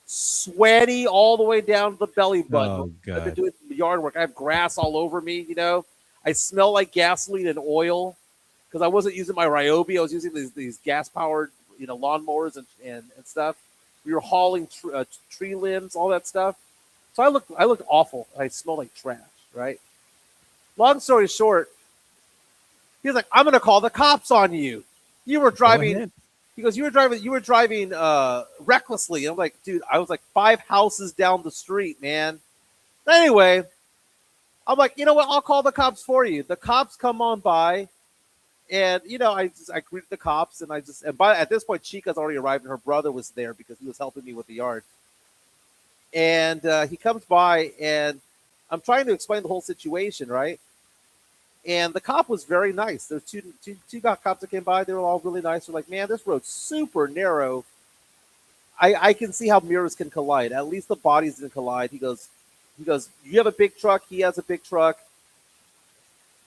Sweaty all the way down to the belly button. Oh, I've been God. doing yard work. I have grass all over me, you know. I smell like gasoline and oil because I wasn't using my Ryobi. I was using these gas-powered, you know, lawnmowers and stuff. We were hauling tree limbs, all that stuff. So I looked awful. I smelled like trash, right? Long story short, he's like, "I'm going to call the cops on you. You were driving." ahead. He goes, You were driving recklessly." I'm like, "Dude, I was like 5 houses down the street, man." Anyway, I'm like, "You know what? I'll call the cops for you." The cops come on by, and you know, I greeted the cops, and at this point, Chica's already arrived, and her brother was there because he was helping me with the yard. And he comes by, and I'm trying to explain the whole situation, right? And the cop was very nice. There's two cops that came by. They were all really nice. They're like, "Man, this road's super narrow. I can see how mirrors can collide. At least the bodies didn't collide." He goes, "You have a big truck. He has a big truck."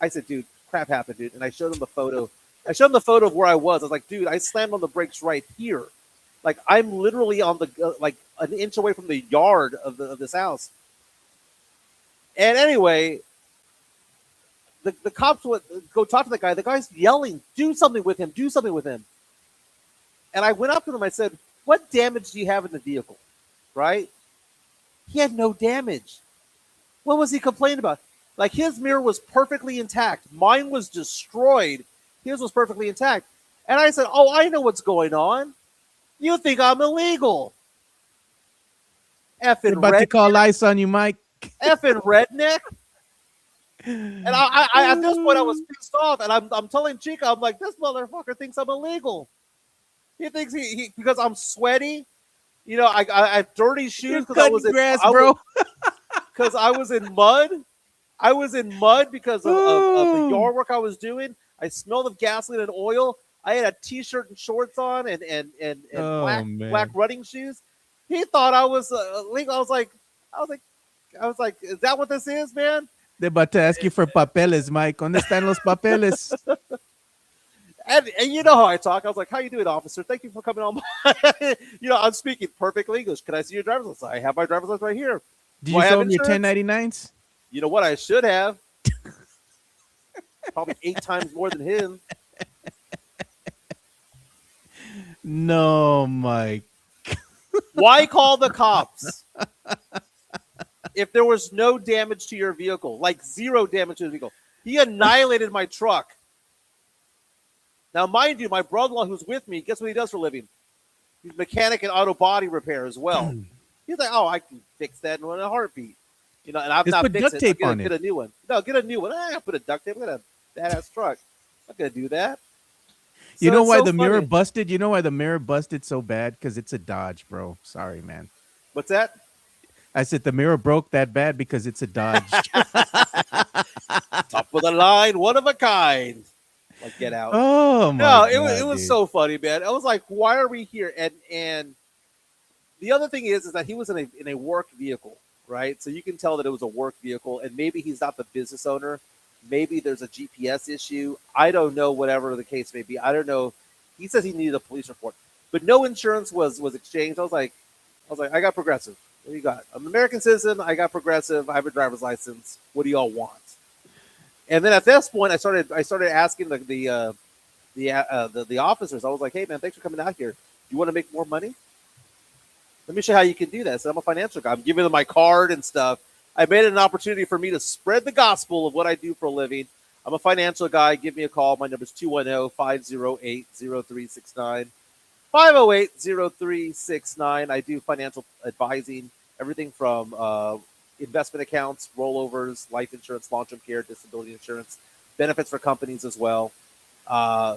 I said, "Dude, crap happened, dude." And I showed him the photo. I showed him the photo of where I was. I was like, "Dude, I slammed on the brakes right here. Like, I'm literally on the like an inch away from the yard of this house." And anyway, the cops would go talk to the guy. The guy's yelling, "Do something with him! Do something with him!" And I went up to him. I said, "What damage do you have in the vehicle?" Right? He had no damage. What was he complaining about? Like, his mirror was perfectly intact. Mine was destroyed. His was perfectly intact. And I said, "Oh, I know what's going on. You think I'm illegal. They're Effing about to call ice on you, Mike. effing redneck." And I at this point I was pissed off, and I'm telling Chica, I'm like, "This motherfucker thinks I'm illegal. He thinks he because I'm sweaty. You know, I have dirty shoes You're because I was cutting in grass, bro. because I was in mud. I was in mud because of the yard work I was doing. I smelled of gasoline and oil. I had a t-shirt and shorts on and Oh, black man. running shoes. He thought I was illegal. I was like, "Is that what this is, man?" They're about to ask you for papeles, Mike. ¿Dónde están los papeles? And you know how I talk. I was like, "How you doing, officer? Thank you for coming on." You know, I'm speaking perfect English. "Can I see your driver's license?" "I have my driver's license right here." Did Do you I have show them your insurance? 1099s? You know what? I should have. Probably 8 times more than him. No, Mike. Why call the cops if there was no damage to your vehicle? Like, 0 damage to the vehicle. He annihilated my truck. Now, mind you, my brother-in-law who's with me, guess what he does for a living? He's a mechanic and auto body repair as well. He's like, "Oh, I can fix that in a heartbeat." You know, and I've Just not put fixed duct it. tape I'll on get it. a new one. No, get a new one. I put a duct tape. Look at that badass truck. I'm not gonna do that. You So know it's why so the mirror funny. busted? You know why the mirror busted so bad? Because it's a Dodge, bro. Sorry, man. What's that? I said the mirror broke that bad because it's a Dodge. Top of the line, one of a kind. Like, get out. Oh my No, god, it was dude. so funny, man. I was like, why are we here? And the other thing is that he was in a work vehicle, right? So you can tell that it was a work vehicle, and maybe he's not the business owner. Maybe there's a GPS issue. I don't know. Whatever the case may be, I don't know. He says he needed a police report, but no insurance was exchanged. I was like, I got Progressive. What do you got? I'm an American citizen. I got Progressive. I have a driver's license. What do y'all want? And then at this point, I started asking the officers. I was like, hey man, thanks for coming out here. You want to make more money? Let me show you how you can do that. So I'm a financial guy. I'm giving them my card and stuff. I made it an opportunity for me to spread the gospel of what I do for a living. I'm a financial guy. Give me a call. My number is 210-508-0369. 508-0369. I do financial advising, everything from investment accounts, rollovers, life insurance, long-term care, disability insurance, benefits for companies as well.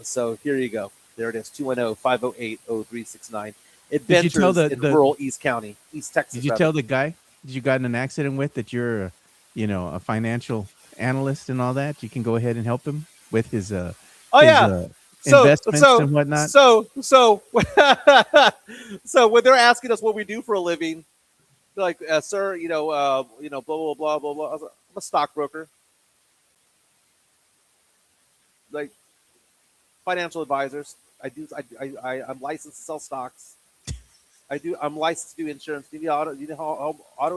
So here you go. There it is, 210-508-0369. Did you tell Adventures in the rural East County, East Texas. did you rather. tell the guy that you got in an accident with that you're a financial analyst and all that? You can go ahead and help him with his Oh his yeah. investments and whatnot. So so when they're asking us what we do for a living, they're like, sir, blah blah blah blah blah. I was like, I'm a stockbroker, like financial advisors. I'm licensed to sell stocks. I'm licensed to do insurance. Do you need auto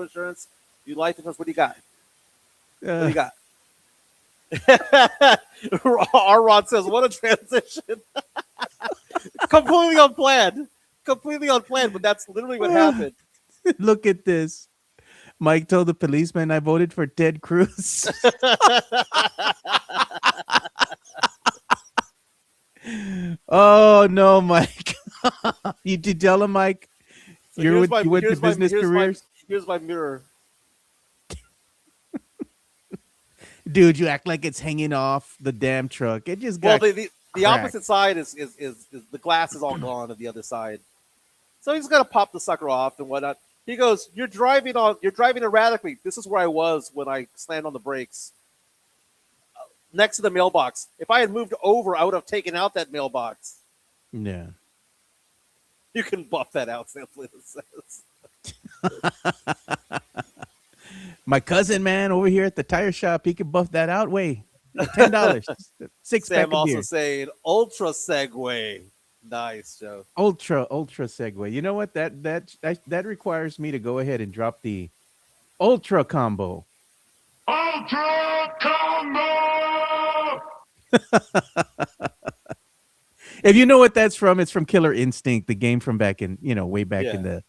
insurance? Do you life insurance? What do you got? What do you got? Our Rod says, what a transition. Completely unplanned. Completely unplanned, but that's literally what happened. Look at this. Mike told the policeman I voted for Ted Cruz. Oh no, Mike. You did tell him, Mike. So You went to business careers. Here's my mirror. Dude, you act like it's hanging off the damn truck. It just Well, got the cracked. opposite side is the glass is all gone of the other side. So he's gonna pop the sucker off and whatnot. He goes, you're driving erratically. This is where I was when I slammed on the brakes. Next to the mailbox. If I had moved over, I would have taken out that mailbox. Yeah. You can buff that out, simply says. My cousin, man, over here at the tire shop, he can buff that out. Way $10, six pack Sam of also beer. saying ultra segue. Nice, Joe. Ultra segue. You know what? That requires me to go ahead and drop the ultra combo. Ultra combo. If you know what that's from, it's from Killer Instinct, the game from back in, way back Yeah. in the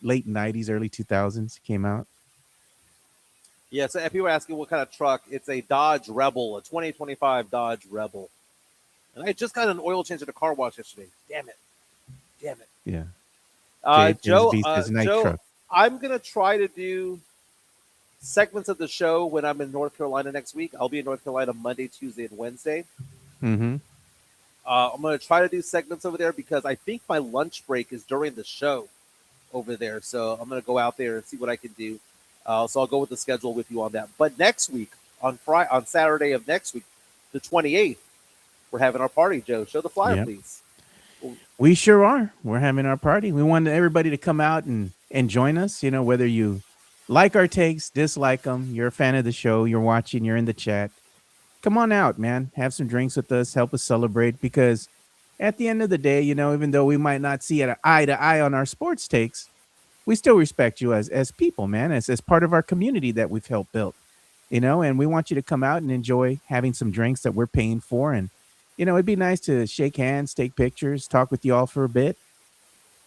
late 90s, early 2000s came out. Yeah, so if people are asking what kind of truck, it's a Dodge Rebel, a 2025 Dodge Rebel. And I just got an oil change at a car wash yesterday. Damn it. Yeah. Joe, Beast is a nice Joe, truck. I'm going to try to do segments of the show when I'm in North Carolina next week. I'll be in North Carolina Monday, Tuesday, and Wednesday. Mm-hmm. I'm going to try to do segments over there because I think my lunch break is during the show over there. So I'm going to go out there and see what I can do. So I'll go with the schedule with you on that. But next week, on Saturday of next week, the 28th, we're having our party, Joe. Show the flyer, Yep. please. We sure are. We're having our party. We want everybody to come out and join us. Whether you like our takes, dislike them, you're a fan of the show, you're watching, you're in the chat. Come on out, man. Have some drinks with us. Help us celebrate because at the end of the day, even though we might not see eye to eye on our sports takes, we still respect you as people, man, as part of our community that we've helped build, and we want you to come out and enjoy having some drinks that we're paying for. And, it'd be nice to shake hands, take pictures, talk with you all for a bit.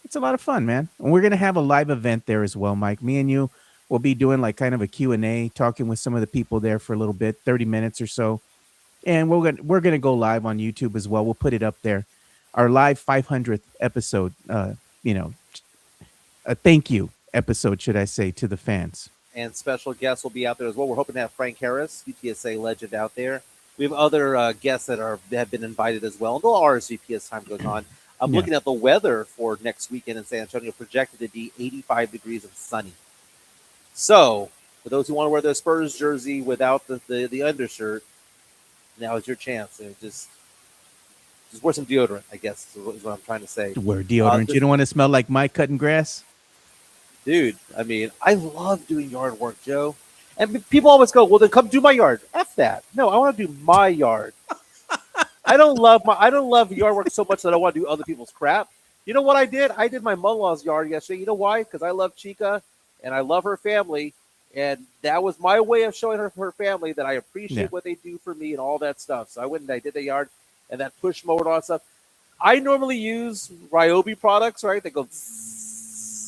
It's a lot of fun, man. And we're going to have a live event there as well, Mike. Me and you will be doing like kind of a Q&A, talking with some of the people there for a little bit, 30 minutes or so. And we're going to go live on YouTube as well. We'll put it up there. Our live 500th episode, a thank you episode, should I say, to the fans. And special guests will be out there as well. We're hoping to have Frank Harris, UTSA legend, out there. We have other guests that have been invited as well. And they'll RSVP as time goes on. I'm Yeah. looking at the weather for next weekend in San Antonio, projected to be 85 degrees and sunny. So For those who want to wear their Spurs jersey without the undershirt, now is your chance. And just wear some deodorant, I guess is what I'm trying to say. Wear deodorant. You don't want to smell like Mike cutting grass. Dude, I mean, I love doing yard work, Joe. And people always go, "Well, then come do my yard." F that. No, I want to do my yard. I don't love yard work so much that I want to do other people's crap. You know what I did? I did my mother-in-law's yard yesterday. You know why? Because I love Chica and I love her family, and that was my way of showing her family that I appreciate what they do for me and all that stuff. So I went and I did the yard and that push mower and all that stuff. I normally use Ryobi products, right? They go.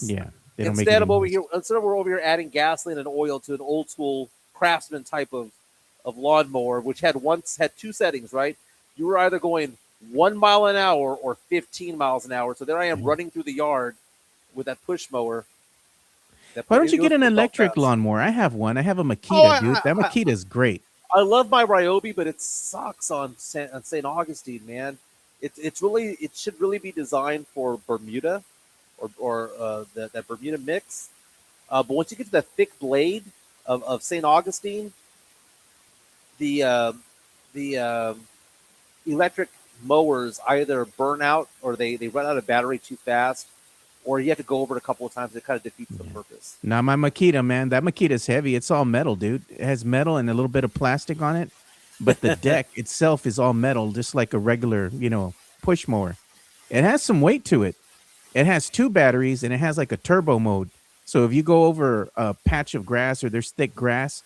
Yeah. Instead of we're over here adding gasoline and oil to an old school Craftsman type of lawnmower, which had two settings, right? You were either going 1 mile an hour or 15 miles an hour. So there I am running through the yard with that push mower. Why don't you get an electric lawnmower? I have one. I have a Makita, dude. That Makita is great. I love my Ryobi, but it sucks on St. Augustine, man. It should really be designed for Bermuda or that Bermuda mix. But once you get to the thick blade of St. Augustine, the electric mowers either burn out or they run out of battery too fast, or you have to go over it a couple of times. It kind of defeats the purpose. Now my Makita, man, that Makita is heavy. It's all metal, dude. It has metal and a little bit of plastic on it, but the deck itself is all metal, just like a regular, push mower. It has some weight to it. It has 2 batteries and it has like a turbo mode. So if you go over a patch of grass or there's thick grass,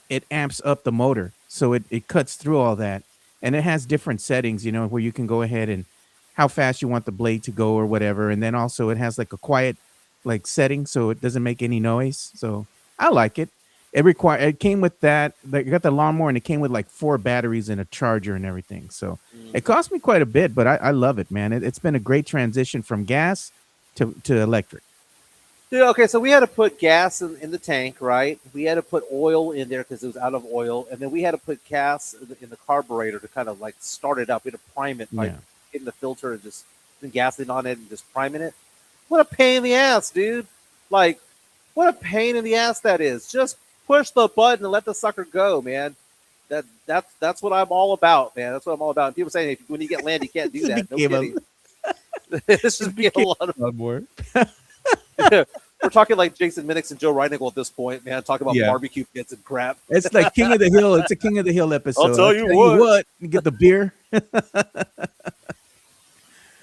it amps up the motor. So it cuts through all that. And it has different settings, where you can go ahead and how fast you want the blade to go or whatever. And then also it has like a quiet setting so it doesn't make any noise. So I like it. It came with that. You got the lawnmower and it came with like 4 batteries and a charger and everything. So it cost me quite a bit, but I love it, man. It's been a great transition from gas to electric. Dude, okay, so we had to put gas in the tank, right? We had to put oil in there because it was out of oil, and then we had to put gas in the carburetor to kind of like start it up. We had to prime it by getting the filter and just putting gasoline on it and just priming it. What a pain in the ass, dude! Like, what a pain in the ass that is. Just push the button and let the sucker go, man. That's what I'm all about, man. That's what I'm all about. And people say, hey, when you get land, you can't do that. No kidding. This is being a lot of more. We're talking like Jason Minix and Joe Reinigal at this point, man. Talking about barbecue pits and crap. It's like King of the Hill. It's a King of the Hill episode. I'll tell you what. You get the beer.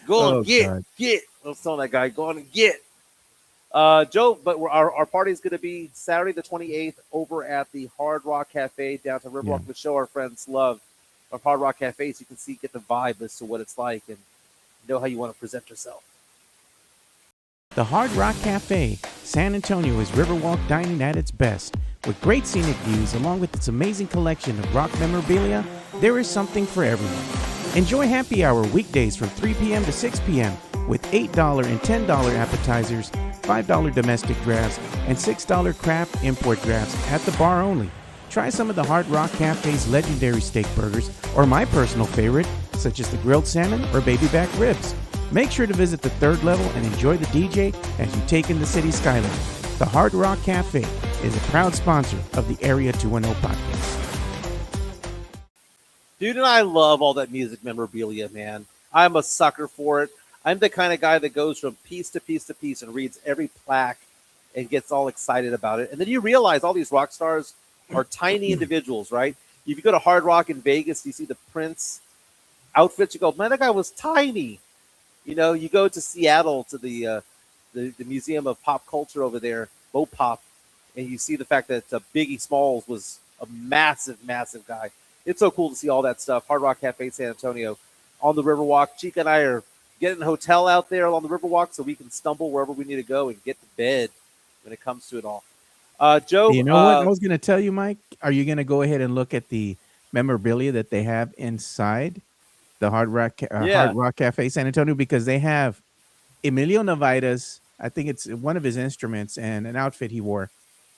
Go on, get. I was telling that guy, go on and get. Joe, but our party is going to be Saturday the 28th over at the Hard Rock Cafe downtown Riverwalk, to show our friends love of Hard Rock Cafe, so you can get the vibe as to what it's like and know how you want to present yourself. The Hard Rock Cafe, San Antonio, is Riverwalk dining at its best. With great scenic views, along with its amazing collection of rock memorabilia, there is something for everyone. Enjoy happy hour weekdays from 3 p.m. to 6 p.m. with $8 and $10 appetizers, $5 domestic drafts, and $6 craft import drafts at the bar only. Try some of the Hard Rock Cafe's legendary steak burgers, or my personal favorite, such as the grilled salmon or baby back ribs. Make sure to visit the 3rd level and enjoy the DJ as you take in the city skyline. The Hard Rock Cafe is a proud sponsor of the Area 210 podcast. Dude, and I love all that music memorabilia, man. I'm a sucker for it. I'm the kind of guy that goes from piece to piece to piece and reads every plaque and gets all excited about it. And then you realize all these rock stars are tiny individuals, right? If you go to Hard Rock in Vegas, you see the Prince outfits, you go, man, that guy was tiny. You go to Seattle to the Museum of Pop Culture over there, Mopop, and you see the fact that Biggie Smalls was a massive, massive guy. It's so cool to see all that stuff. Hard Rock Cafe San Antonio on the Riverwalk. Chica and I are getting a hotel out there along the Riverwalk so we can stumble wherever we need to go and get to bed when it comes to it all. Joe, you know what I was going to tell you, Mike? Are you going to go ahead and look at the memorabilia that they have inside the Hard Rock Cafe San Antonio? Because they have Emilio Navaita's, I think it's one of his instruments and an outfit he wore.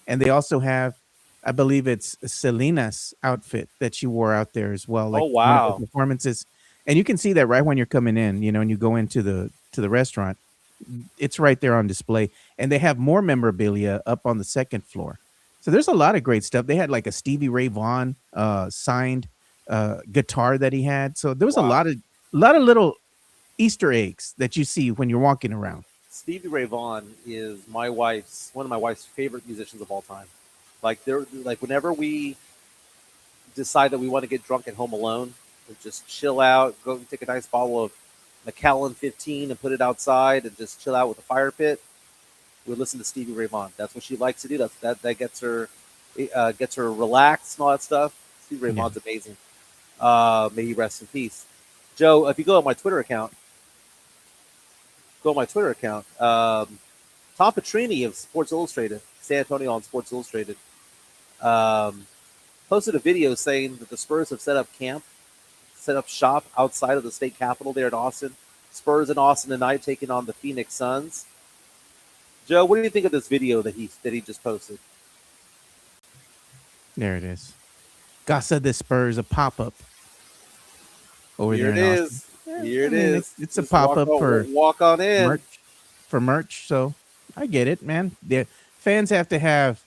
And they also have, I believe it's Selena's outfit that she wore out there as well. Like, oh, wow. One of the performances. And you can see that right when you're coming in, and you go into the restaurant. It's right there on display. And they have more memorabilia up on the 2nd floor. So there's a lot of great stuff. They had like a Stevie Ray Vaughan signed guitar that he had. So there was a Wow. lot of little Easter eggs that you see when you're walking around. Stevie Ray Vaughan is one of my wife's favorite musicians of all time. Like whenever we decide that we want to get drunk at home alone, and just chill out, go and take a nice bottle of Macallan 15 and put it outside and just chill out with a fire pit, we listen to Stevie Ray Vaughan. That's what she likes to do. That gets her relaxed and all that stuff. Stevie Ray Yeah. Vaughan's amazing. May he rest in peace. Joe, if you go on my Twitter account, Tom Petrini of Sports Illustrated, San Antonio on Sports Illustrated, posted a video saying that the Spurs have set up shop outside of the state capitol there in Austin. Spurs in Austin tonight taking on the Phoenix Suns. Joe, what do you think of this video that he just posted? There it is. Casa de Spurs, a pop-up over Here there it in Austin. is. Yeah, Here it I mean, is. It's a Just pop-up for walk on in. merch. So I get it, man. The fans have to have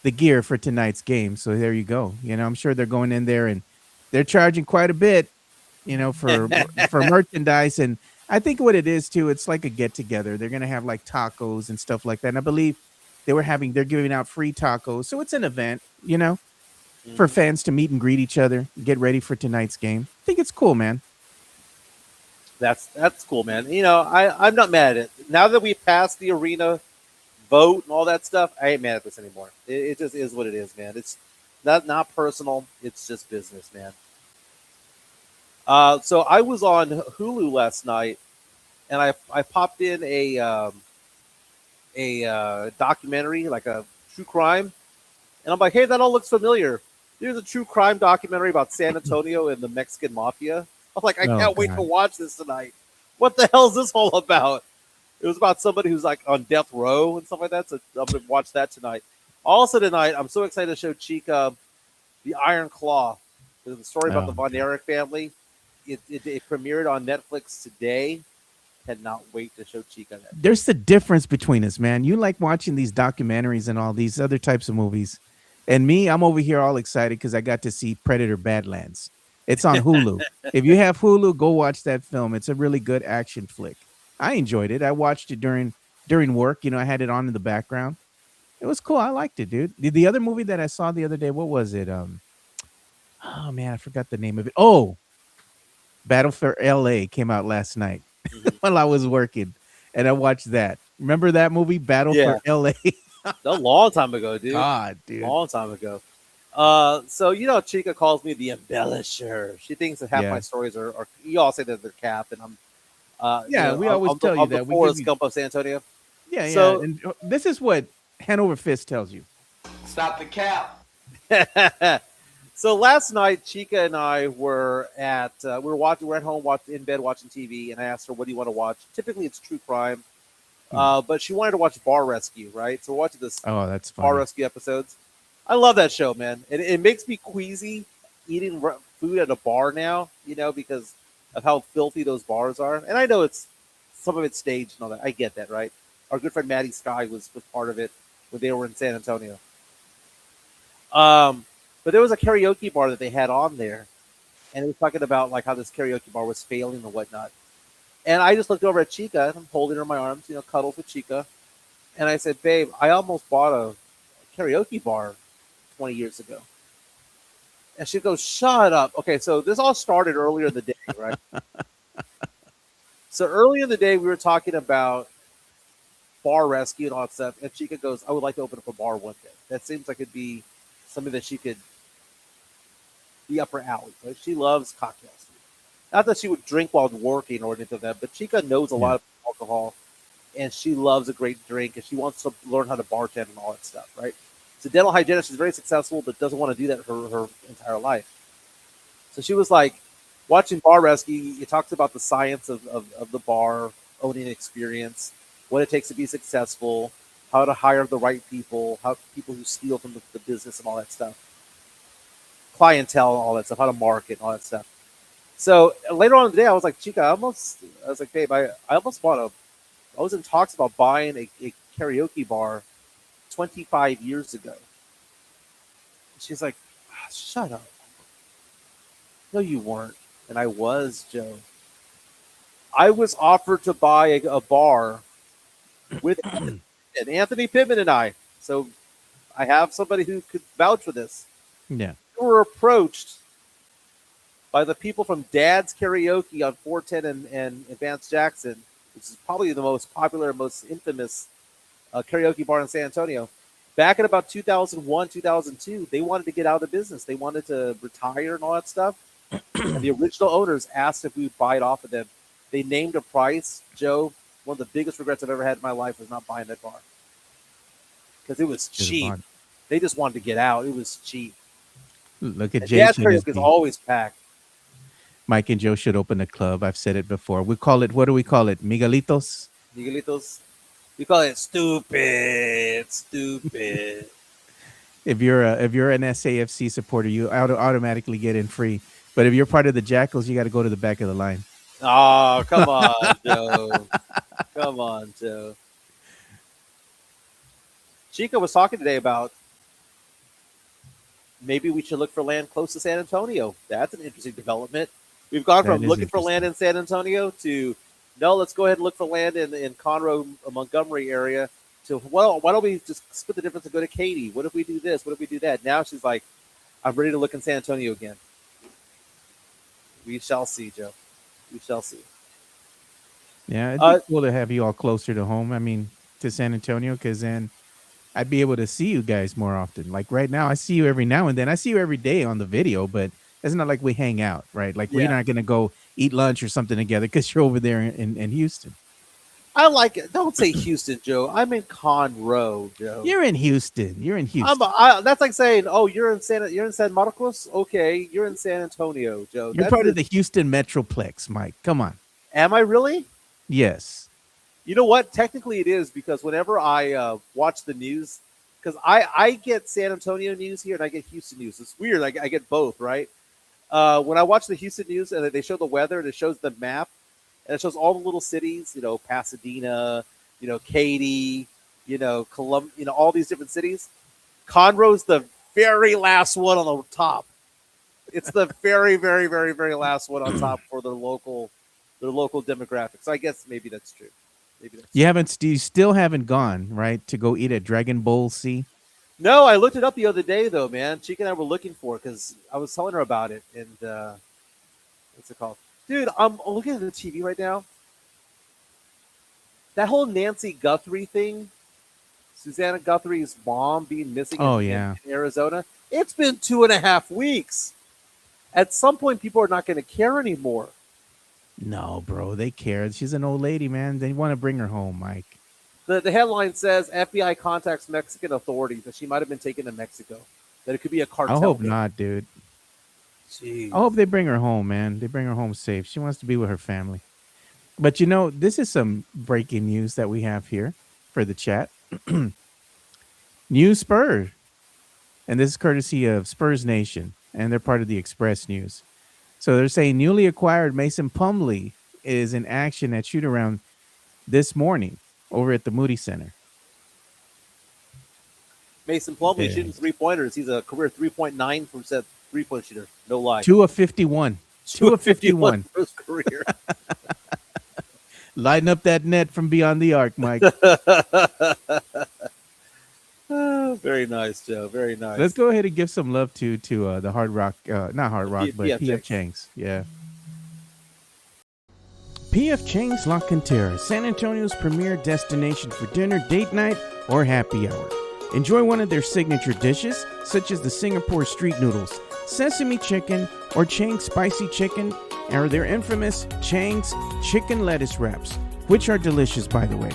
the gear for tonight's game. So there you go. You know, I'm sure they're going in there and they're charging quite a bit, you know, for merchandise. And I think what it is too, it's like a get together. They're gonna have like tacos and stuff like that. And I believe they're giving out free tacos. So it's an event, you know, for fans to meet and greet each other, get ready for tonight's game. I think it's cool, man. That's cool, man. You know, I'm not mad at it. Now that we've passed the arena vote and all that stuff, I ain't mad at this anymore. It just is what it is, man. It's not personal. It's just business, man. So I was on Hulu last night, and I popped in a documentary, like a true crime, and I'm like, hey, that all looks familiar. There's a true crime documentary about San Antonio and the Mexican mafia. I'm like, I Oh, can't wait to God. watch this tonight. What the hell is this all about? It was about somebody who's like on death row and stuff like that. So I'm gonna watch that tonight. Also tonight, I'm so excited to show Chica the Iron Claw. There's a story about Oh, the Von okay. Erich family. It premiered on Netflix today. Cannot wait to show Chica that. There's the difference between us, man. You like watching these documentaries and all these other types of movies. And me, I'm over here all excited because I got to see Predator Badlands. It's on Hulu. If you have Hulu, go watch that film. It's a really good action flick. I enjoyed it. I watched it during work. You know, I had it on in the background. It was cool. I liked it, dude. The other movie that I saw the other day, what was it? Oh man, I forgot the name of it. Oh, Battle for LA came out last night while I was working, and I watched that. Remember that movie, Battle Yeah. for LA? A long time ago, dude. God, dude. Long time ago. So you know, Chica calls me the embellisher. She thinks that half Yeah. my stories are you all say that they're capped, and I'm Yeah, we always tell you I'm that. the We give Forrest you- Gump of San Antonio. Yeah, So- yeah. And this is what Hanover Fist tells you. Stop the cap. So last night, Chica and I were at we're at home in bed watching TV, and I asked her, "What do you want to watch?" Typically, it's true crime, but she wanted to watch Bar Rescue, right? So we're watching this Oh, that's Bar funny. Rescue episodes. I love that show, man. It makes me queasy eating food at a bar now, you know, because of how filthy those bars are. And I know it's some of it's staged and all that. I get that, right? Our good friend Maddie Sky was part of it when they were in San Antonio. But there was a karaoke bar that they had on there, and it was talking about like how this karaoke bar was failing and whatnot. And I just looked over at Chica, and I'm holding her in my arms, you know, cuddles with Chica, and I said, "Babe, I almost bought a karaoke bar 20 years ago." And she goes, "Shut up." Okay, so this all started earlier in the day, right? So earlier in the day, we were talking about bar rescue and all that stuff, and Chica goes, "I would like to open up a bar one day." That seems like it'd be something that she could be up her alley. Right? She loves cocktails. Not that she would drink while working or anything like that, but Chica knows a lot of alcohol, and she loves a great drink, and she wants to learn how to bartend and all that stuff, right? So dental hygienist, she's very successful, but doesn't want to do that her entire life. So she was like, watching Bar Rescue, it talks about the science of the bar owning experience, what it takes to be successful, how to hire the right people, how people who steal from the business and all that stuff, clientele and all that stuff, how to market and all that stuff. So later on in the day, I was like, Chica, I was like, babe, I almost I was in talks about buying a karaoke bar 25 years ago. She's like, "Ah, shut up. No, you weren't. And I was, Joe. I was offered to buy a bar with Anthony Pittman and I. So I have somebody who could vouch for this. Yeah. We were approached by the people from Dad's Karaoke on 410 and Advanced Jackson, which is probably the most popular, most infamous karaoke bar in San Antonio. Back in about 2001, 2002, they wanted to get out of the business. They wanted to retire and all that stuff. And the original owners asked if we would buy it off of them. They named a price. Joe, one of the biggest regrets I've ever had in my life was not buying that bar. Because it was cheap. They just wanted to get out. It was cheap. Look at And Dad's Jason. Karaoke is always packed. Mike and Joe should open a club. I've said it before. We call it, what do we call it? Miguelitos? Miguelitos. We call it stupid. Stupid. If you're an SAFC supporter, you automatically get in free. But if you're part of the Jackals, you got to go to the back of the line. Oh, come on, Joe. Come on, Joe. Chico was talking today about maybe we should look for land close to San Antonio. That's an interesting development. We've gone from looking for land in San Antonio to, no, let's go ahead and look for land in Conroe, Montgomery area, to, well, why don't we just split the difference and go to Katy? What if we do this? What if we do that? Now she's like, I'm ready to look in San Antonio again. We shall see, Joe. We shall see. Yeah, it'd be cool to have you all closer to home. I mean, to San Antonio, because then I'd be able to see you guys more often. Like right now, I see you every now and then. I see you every day on the video, but it's not like we hang out, right? Like we're not going to go eat lunch or something together because you're over there in Houston. I like it. Don't say Houston, Joe. I'm in Conroe, Joe. You're in Houston. You're in Houston. That's like saying, oh, you're in San Marcos? Okay, you're in San Antonio, Joe. You're part of the Houston Metroplex, Mike. Come on. Am I really? Yes. You know what? Technically, it is because whenever I watch the news, because I get San Antonio news here and I get Houston news. It's weird. I get both, right? When I watch the Houston news and they show the weather and it shows the map and it shows all the little cities, Pasadena, Katy, Columbia, all these different cities. Conroe's the very last one on the top. It's the very, very, very, very last one on top for their local demographics. So I guess maybe that's true. You still haven't gone, right, to go eat at Dragon Bowl C? No, I looked it up the other day, though, man. Chica and I were looking for it because I was telling her about it. And what's it called? Dude, I'm looking at the TV right now. That whole Nancy Guthrie thing, Susanna Guthrie's mom being missing in Arizona, it's been 2.5 weeks. At some point, people are not going to care anymore. No, bro, they care. She's an old lady, man. They want to bring her home, Mike. The headline says FBI contacts Mexican authorities that she might have been taken to Mexico. That it could be a cartel. I hope not, dude. Jeez. I hope they bring her home, man. They bring her home safe. She wants to be with her family. But this is some breaking news that we have here for the chat. New Spurs. And this is courtesy of Spurs Nation. And they're part of the Express News. So they're saying newly acquired Mason Plumlee is in action at shoot-around this morning over at the Moody Center. Mason Plumlee shooting three-pointers. He's a career 3.9% three-point shooter. No lie. 2 of 51. 2 of 51 for his career. Lighten up that net from beyond the arc, Mike. Very nice, Joe. Very nice. Let's go ahead and give some love to the Hard Rock, not Hard Rock, but PF Chang's. Yeah. PF Chang's La Cantera, San Antonio's premier destination for dinner, date night, or happy hour. Enjoy one of their signature dishes, such as the Singapore street noodles, sesame chicken, or Chang's spicy chicken, or their infamous Chang's chicken lettuce wraps, which are delicious, by the way.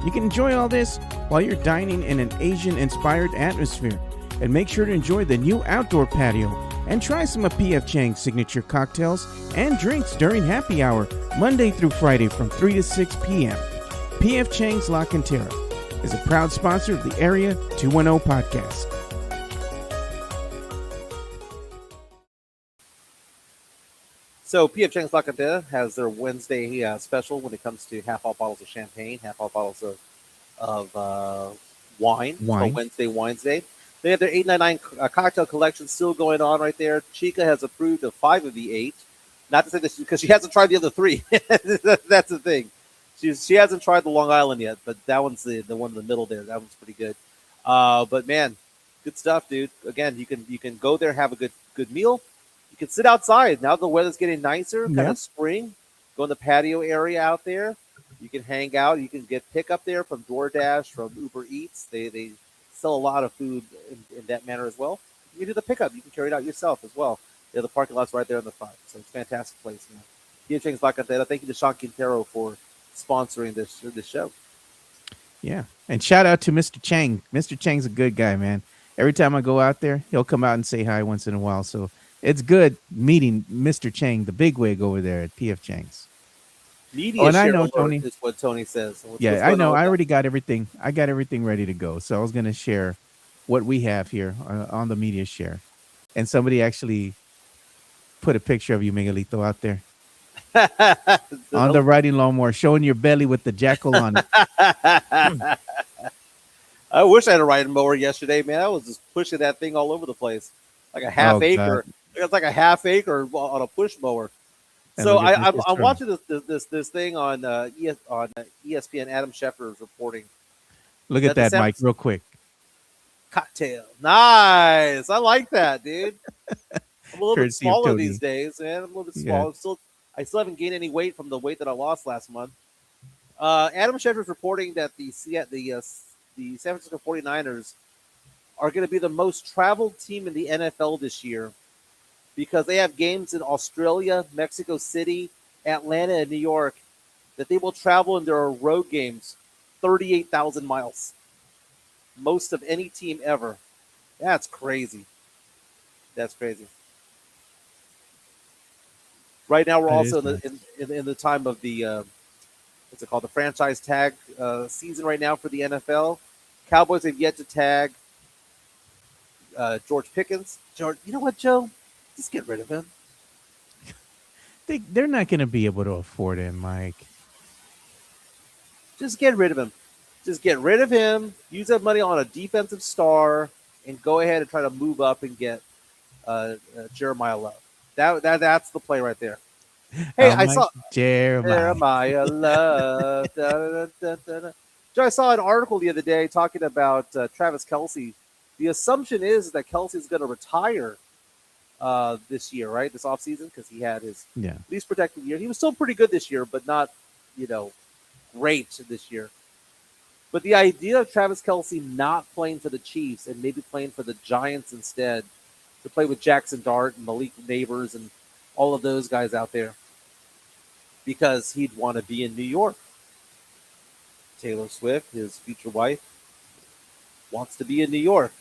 You can enjoy all this while you're dining in an Asian-inspired atmosphere. And make sure to enjoy the new outdoor patio and try some of P.F. Chang's signature cocktails and drinks during happy hour, Monday through Friday from 3 to 6 p.m. P.F. Chang's La Cantera is a proud sponsor of the Area 210 podcast. So P.F. Chang's La Cantera has their Wednesday special when it comes to half-off bottles of champagne, half-off bottles of wine. So Wednesday. They have their 899 cocktail collection still going on right there. Chica has approved of 5 of the 8. Not to say this because she hasn't tried the other 3. That's the thing. She hasn't tried the Long Island yet, but that one's the one in the middle there. That one's pretty good. But man, good stuff, dude. Again, you can go there, have a good meal. You can sit outside. Now the weather's getting nicer, kind Yeah. of spring. Go in the patio area out there. You can hang out. You can get pickup there from DoorDash, from Uber Eats. They sell a lot of food in that manner as well. You can do the pickup. You can carry it out yourself as well. The parking lot's right there in the front. So it's a fantastic place, man. Thank you to Sean Quintero for sponsoring this show. Yeah. And shout out to Mr. Chang. Mr. Chang's a good guy, man. Every time I go out there, he'll come out and say hi once in a while. So it's good meeting Mr. Chang, the bigwig over there at PF Chang's. Media and I share know, alert Tony. is what Tony says. Yeah, I know. I already got everything. I got everything ready to go. So I was going to share what we have here on the media share. And somebody actually put a picture of you, Miguelito, out there on the riding lawnmower, showing your belly with the jackal on it. I wish I had a riding mower yesterday, man. I was just pushing that thing all over the place, like a half acre. God. It's like a half acre on a push mower. And So look at I'm this watching this thing on ESPN. Adam Schefter is reporting. Look at that, Mike, real quick. Cocktail, nice. I like that, dude. I'm a little bit Courtesy of smaller Tony. these days, man. I'm a little bit small. I still haven't gained any weight from the weight that I lost last month. Adam Schefter is reporting that the San Francisco 49ers are going to be the most traveled team in the NFL this year because they have games in Australia, Mexico City, Atlanta, and New York that they will travel in their road games 38,000 miles. Most of any team ever. That's crazy. That's crazy. Right now, we're That also is in the time of the what's it called? The franchise tag season right now for the NFL. Cowboys have yet to tag George Pickens. George, you know what, Joe? Just get rid of him. They're not going to be able to afford him, Mike. Just get rid of him. Just get rid of him. Use that money on a defensive star, and go ahead and try to move up and get Jeremiah Love. That's the play right there. Hey, I saw Jeremiah Love. Joe, I saw an article the other day talking about Travis Kelce. The assumption is that Kelce is going to retire this year, right? This offseason, because he had his least protected year. He was still pretty good this year, but not, great this year. But the idea of Travis Kelce not playing for the Chiefs and maybe playing for the Giants instead, to play with Jackson Dart and Malik Neighbors and all of those guys out there, because he'd want to be in New York. Taylor Swift, his future wife, wants to be in New York.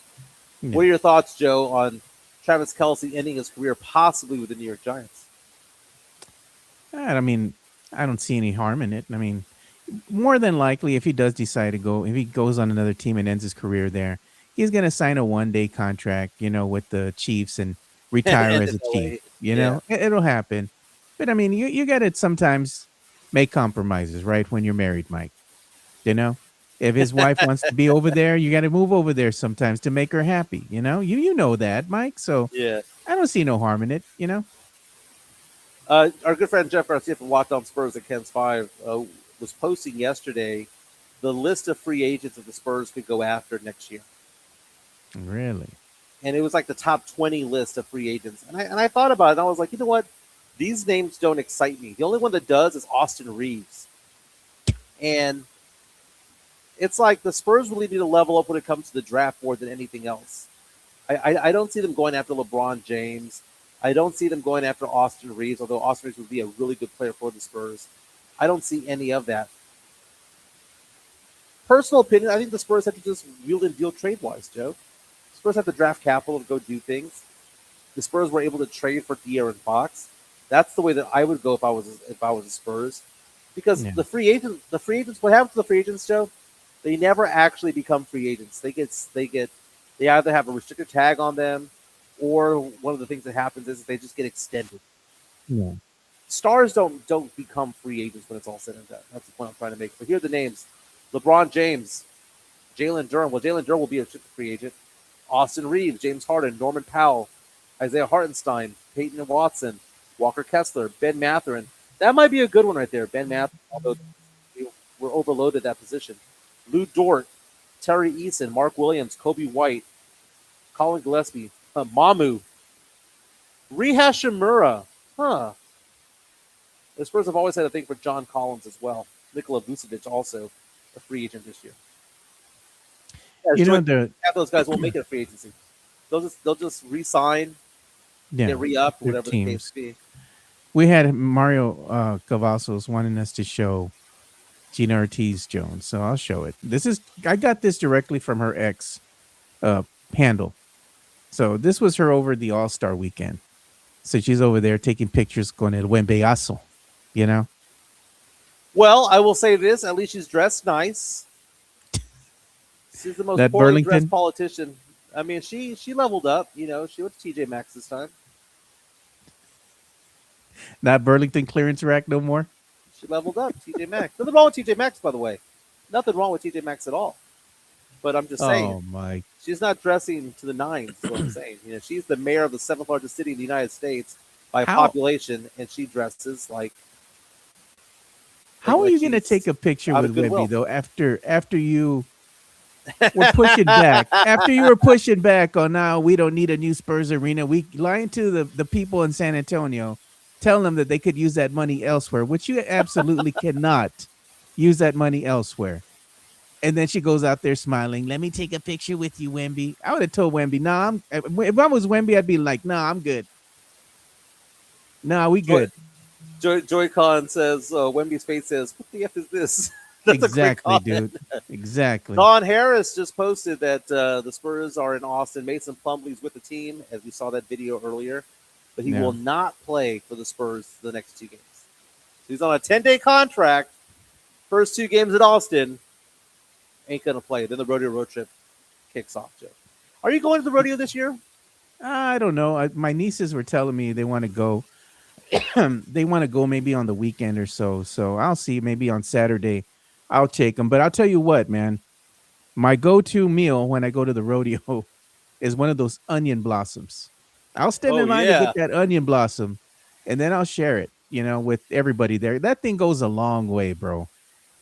Yeah. What are your thoughts, Joe, on Travis Kelce ending his career possibly with the New York Giants? I mean, I don't see any harm in it. I mean, more than likely, if he does decide to go, if he goes on another team and ends his career there, he's going to sign a one-day contract, with the Chiefs and retire as a Chief. It'll happen. But I mean, you got to sometimes make compromises, right? When you're married, Mike. If his wife wants to be over there, you got to move over there sometimes to make her happy. You know that, Mike. So I don't see no harm in it. Our good friend Jeff Garcia from Locked On Spurs at Ken's 5 was posting yesterday the list of free agents that the Spurs could go after next year. Really? And it was like the top 20 list of free agents. And I thought about it, and I was like, you know what? These names don't excite me. The only one that does is Austin Reeves. And it's like the Spurs really need to level up when it comes to the draft more than anything else. I don't see them going after LeBron James. I don't see them going after Austin Reeves, although Austin Reeves would be a really good player for the Spurs. I don't see any of that. Personal opinion, I think the Spurs have to just wheel and deal trade-wise, Joe. The Spurs have to draft capital to go do things. The Spurs were able to trade for De'Aaron Fox. That's the way that I would go if I was the Spurs. Because the free agents, what happens to the free agents, Joe? They never actually become free agents. They either have a restricted tag on them, or one of the things that happens is they just get extended. Yeah. Stars don't become free agents when it's all said and done. That's the point I'm trying to make. But here are the names: LeBron James, Jalen Durham. Well, Jalen Durham will be a free agent. Austin Reeves, James Harden, Norman Powell, Isaiah Hartenstein, Peyton Watson, Walker Kessler, Ben Mathurin. That might be a good one right there, Ben Mathurin, although we're overloaded at that position. Lou Dort, Terry Eason, Mark Williams, Kobe White, Colin Gillespie, Mamu, Ri Hashimura. Huh. The Spurs have always had a thing for John Collins as well. Nikola Vucevic also a free agent this year. You know, the Half those guys won't make it a free agency. They'll just re-sign, get re-up, their whatever the case be. we had Mario Cavazos wanting us to show Gina Ortiz Jones, so I'll show it. I got this directly from her ex handle. So this was her over the All-Star weekend. So she's over there taking pictures going to Wembeyazo, you know? Well, I will say this: at least she's dressed nice. She's the most That poorly Burlington? dressed politician. I mean, she leveled up. You know, she went to TJ Maxx this time. Not Burlington clearance rack no more. She leveled up. TJ Maxx. Nothing wrong with TJ Maxx, by the way. Nothing wrong with TJ Maxx at all. But I'm just saying, Oh my! she's not dressing to the nines. Is what I'm saying. You know, she's the mayor of the seventh largest city in the United States by How- population, and she dresses like. How are like you going to she's take a picture out with of goodwill. Wemby though? After you were pushing back, after you were pushing back on now we don't need a new Spurs arena. We lying to the people in San Antonio, telling them that they could use that money elsewhere, which you absolutely cannot use that money elsewhere. And then she goes out there smiling. Let me take a picture with you, Wemby. I would have told Wemby, "Nah, if I was Wemby, I'd be like, nah, I'm good. Nah, we good." Joy-Con says, Wemby's face says, "What the F is this?" That's Exactly, a great comment. dude. Exactly. Don Harris just posted that the Spurs are in Austin. Mason Plumlee's with the team, as we saw that video earlier, but he Yeah. will not play for the Spurs the next 2 games. So he's on a 10-day contract. First 2 games at Austin, ain't going to play. Then the rodeo road trip kicks off, Joe. Are you going to the rodeo this year? I don't know. My nieces were telling me they want to go. They want to go maybe on the weekend or so. So I'll see. Maybe on Saturday, I'll take them. But I'll tell you what, man. My go-to meal when I go to the rodeo is one of those onion blossoms. I'll stand in line to get that onion blossom, and then I'll share it, with everybody there. That thing goes a long way, bro.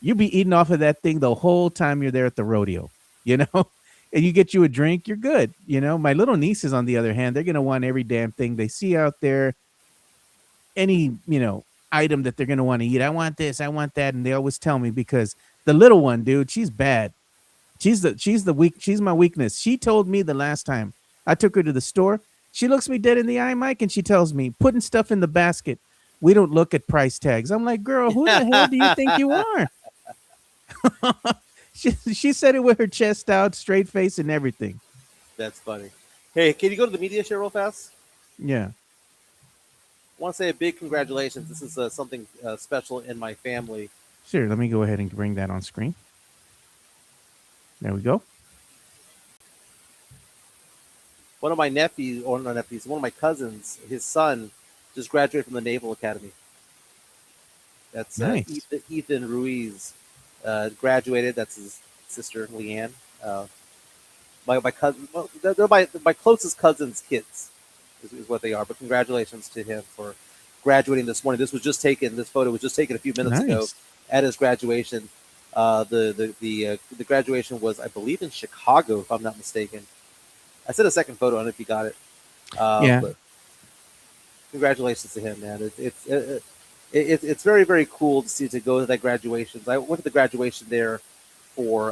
You be eating off of that thing the whole time you're there at the rodeo, and you get you a drink, you're good. My little nieces, on the other hand, they're going to want every damn thing they see out there. Any, item that they're going to want to eat. I want this, I want that. And they always tell me, because the little one, dude, she's bad. She's my weakness. She told me the last time I took her to the store, she looks me dead in the eye, Mike, and she tells me, putting stuff in the basket, we don't look at price tags. I'm like, girl, who the hell do you think you are? She said it with her chest out, straight face, and everything. That's funny. Hey, can you go to the media share real fast? Yeah. I want to say a big congratulations. This is something special in my family. Sure. Let me go ahead and bring that on screen. There we go. One of my nephews, or not nephews, one of my cousins, his son just graduated from the Naval Academy. That's Nice. Ethan Ruiz graduated. That's his sister, Leanne. My cousin, well, they're my closest cousin's kids is what they are. But congratulations to him for graduating this morning. This photo was just taken a few minutes ago at his graduation. The graduation was, I believe, in Chicago, if I'm not mistaken. I sent a second photo. I don't know if you got it. But congratulations to him, man. It's very, very cool to go to that graduation. I went to the graduation there for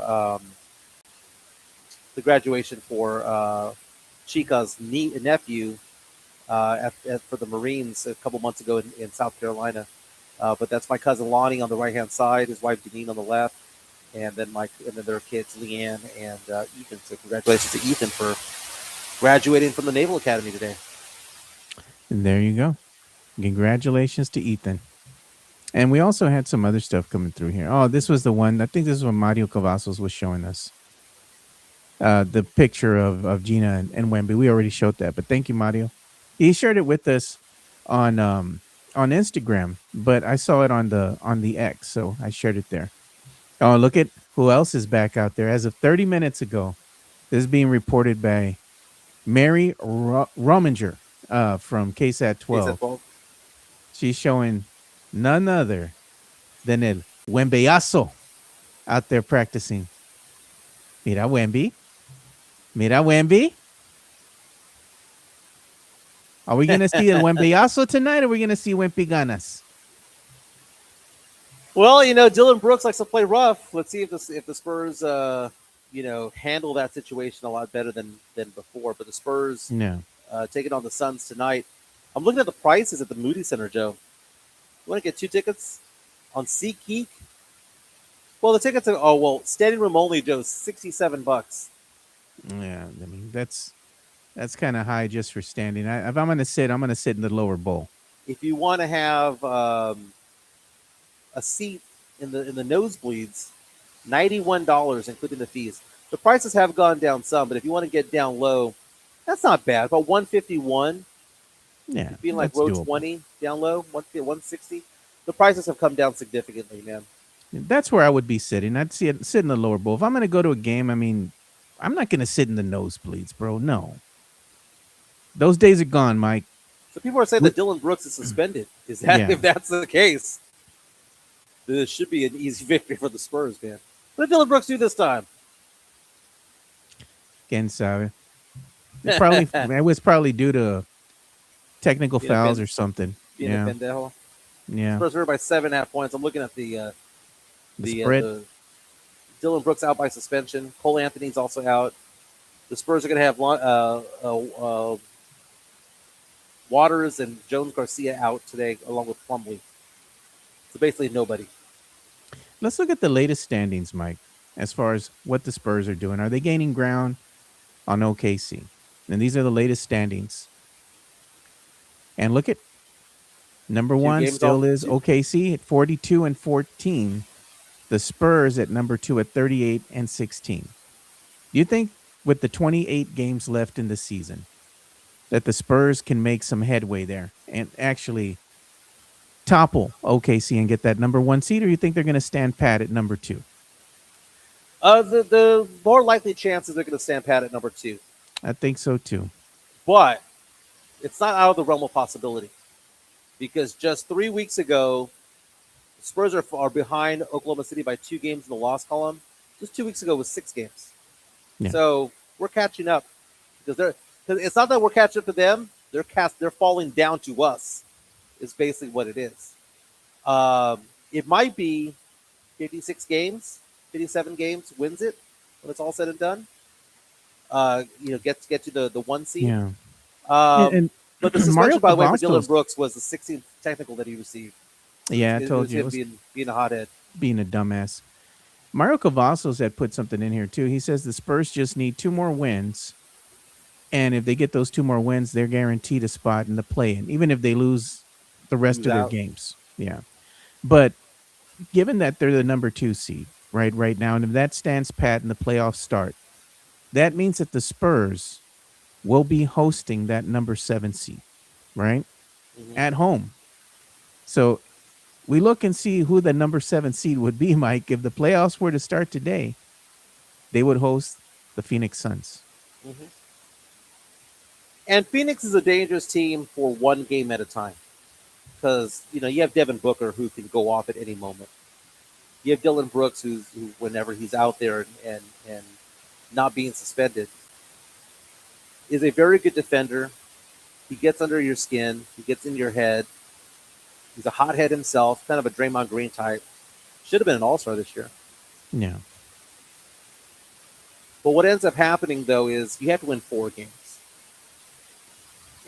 Chica's nephew for the Marines a couple months ago in South Carolina. But that's my cousin Lonnie on the right hand side, his wife Janine on the left, and then their kids Leanne and Ethan. So congratulations to Ethan for graduating from the Naval Academy today. And there you go. Congratulations to Ethan. And we also had some other stuff coming through here. Oh, this was the one. I think this is what Mario Cavazos was showing us. The picture of Gina and Wemby. We already showed that, but thank you, Mario. He shared it with us on Instagram, but I saw it on the X, so I shared it there. Oh, look at who else is back out there. As of 30 minutes ago, this is being reported by Mary Rominger from KSAT He said 12. 12. She's showing none other than el Wembeyazo out there practicing. Mira Wemby. Mira Wemby. Are we going to see el Wembeyazo tonight, or are we going to see Wemby Ganas? Well, Dylan Brooks likes to play rough. Let's see if the Spurs, handle that situation a lot better than before. But the Spurs No. taking on the Suns tonight. I'm looking at the prices at the Moody Center, Joe. You want to get 2 tickets on SeatGeek? Well, the tickets are standing room only, Joe, $67. Yeah, I mean that's kind of high just for standing. If I'm going to sit, I'm going to sit in the lower bowl. If you want to have a seat in the nosebleeds, $91, including the fees. The prices have gone down some, but if you want to get down low, that's not bad. About $151. Yeah, Being like that's row doable. 20 down low, $160. The prices have come down significantly, man. That's where I would be sitting. I'd sit in the lower bowl. If I'm going to go to a game, I mean, I'm not going to sit in the nosebleeds, bro. No. Those days are gone, Mike. So people are saying that Dylan Brooks is suspended. Is that Yeah. If that's the case, this should be an easy victory for the Spurs, man. What did Dylan Brooks do this time? Quién sabe. It was probably due to technical Being a fouls pen- or something. Being Yeah. a pendejo. Yeah. Spurs are by 7.5 points. I'm looking at the spread. the Dylan Brooks out by suspension. Cole Anthony's also out. The Spurs are going to have Waters and Jones Garcia out today, along with Plumlee. So basically nobody. Let's look at the latest standings, Mike, as far as what the Spurs are doing. Are they gaining ground on OKC? And these are the latest standings. And look at number 1 games still off- is two- OKC at 42-14. The Spurs at number 2 at 38-16. Do you think with the 28 games left in the season that the Spurs can make some headway there and actually topple OKC and get that number 1 seed, or you think they're going to stand pat at number 2? The more likely chances they're going to stand pat at number 2. I think so too. But it's not out of the realm of possibility. Because just 3 weeks ago, the Spurs are behind Oklahoma City by 2 games in the loss column. Just 2 weeks ago was 6 games. Yeah. So we're catching up. Because it's not that we're catching up to them. They're falling down to us, is basically what it is. It might be 56 games, 57 games, wins it when it's all said and done. Get to the 1 seed. Yeah. But the Mario suspension, by the way, for Cavazos- Dylan Brooks was the 16th technical that he received. Yeah, I It told was you. him It was being a hothead. being a dumbass. Mario Cavazos had put something in here too. He says the Spurs just need 2 more wins. And if they get those 2 more wins, they're guaranteed a spot in the play-in, even if they lose the rest Lose of their out. games. Yeah. But given that they're the number 2 seed right now, and if that stands pat and the playoffs start, that means that the Spurs will be hosting that number 7 seed, right? Mhm. At home. So we look and see who the number 7 seed would be, Mike. If the playoffs were to start today, they would host the Phoenix Suns. Mhm. And Phoenix is a dangerous team for 1 game at a time. Because, you have Devin Booker who can go off at any moment. You have Dylan Brooks who whenever he's out there and not being suspended, is a very good defender. He gets under your skin. He gets in your head. He's a hothead himself, kind of a Draymond Green type. Should have been an all-star this year. Yeah. But what ends up happening, though, is you have to win 4 games.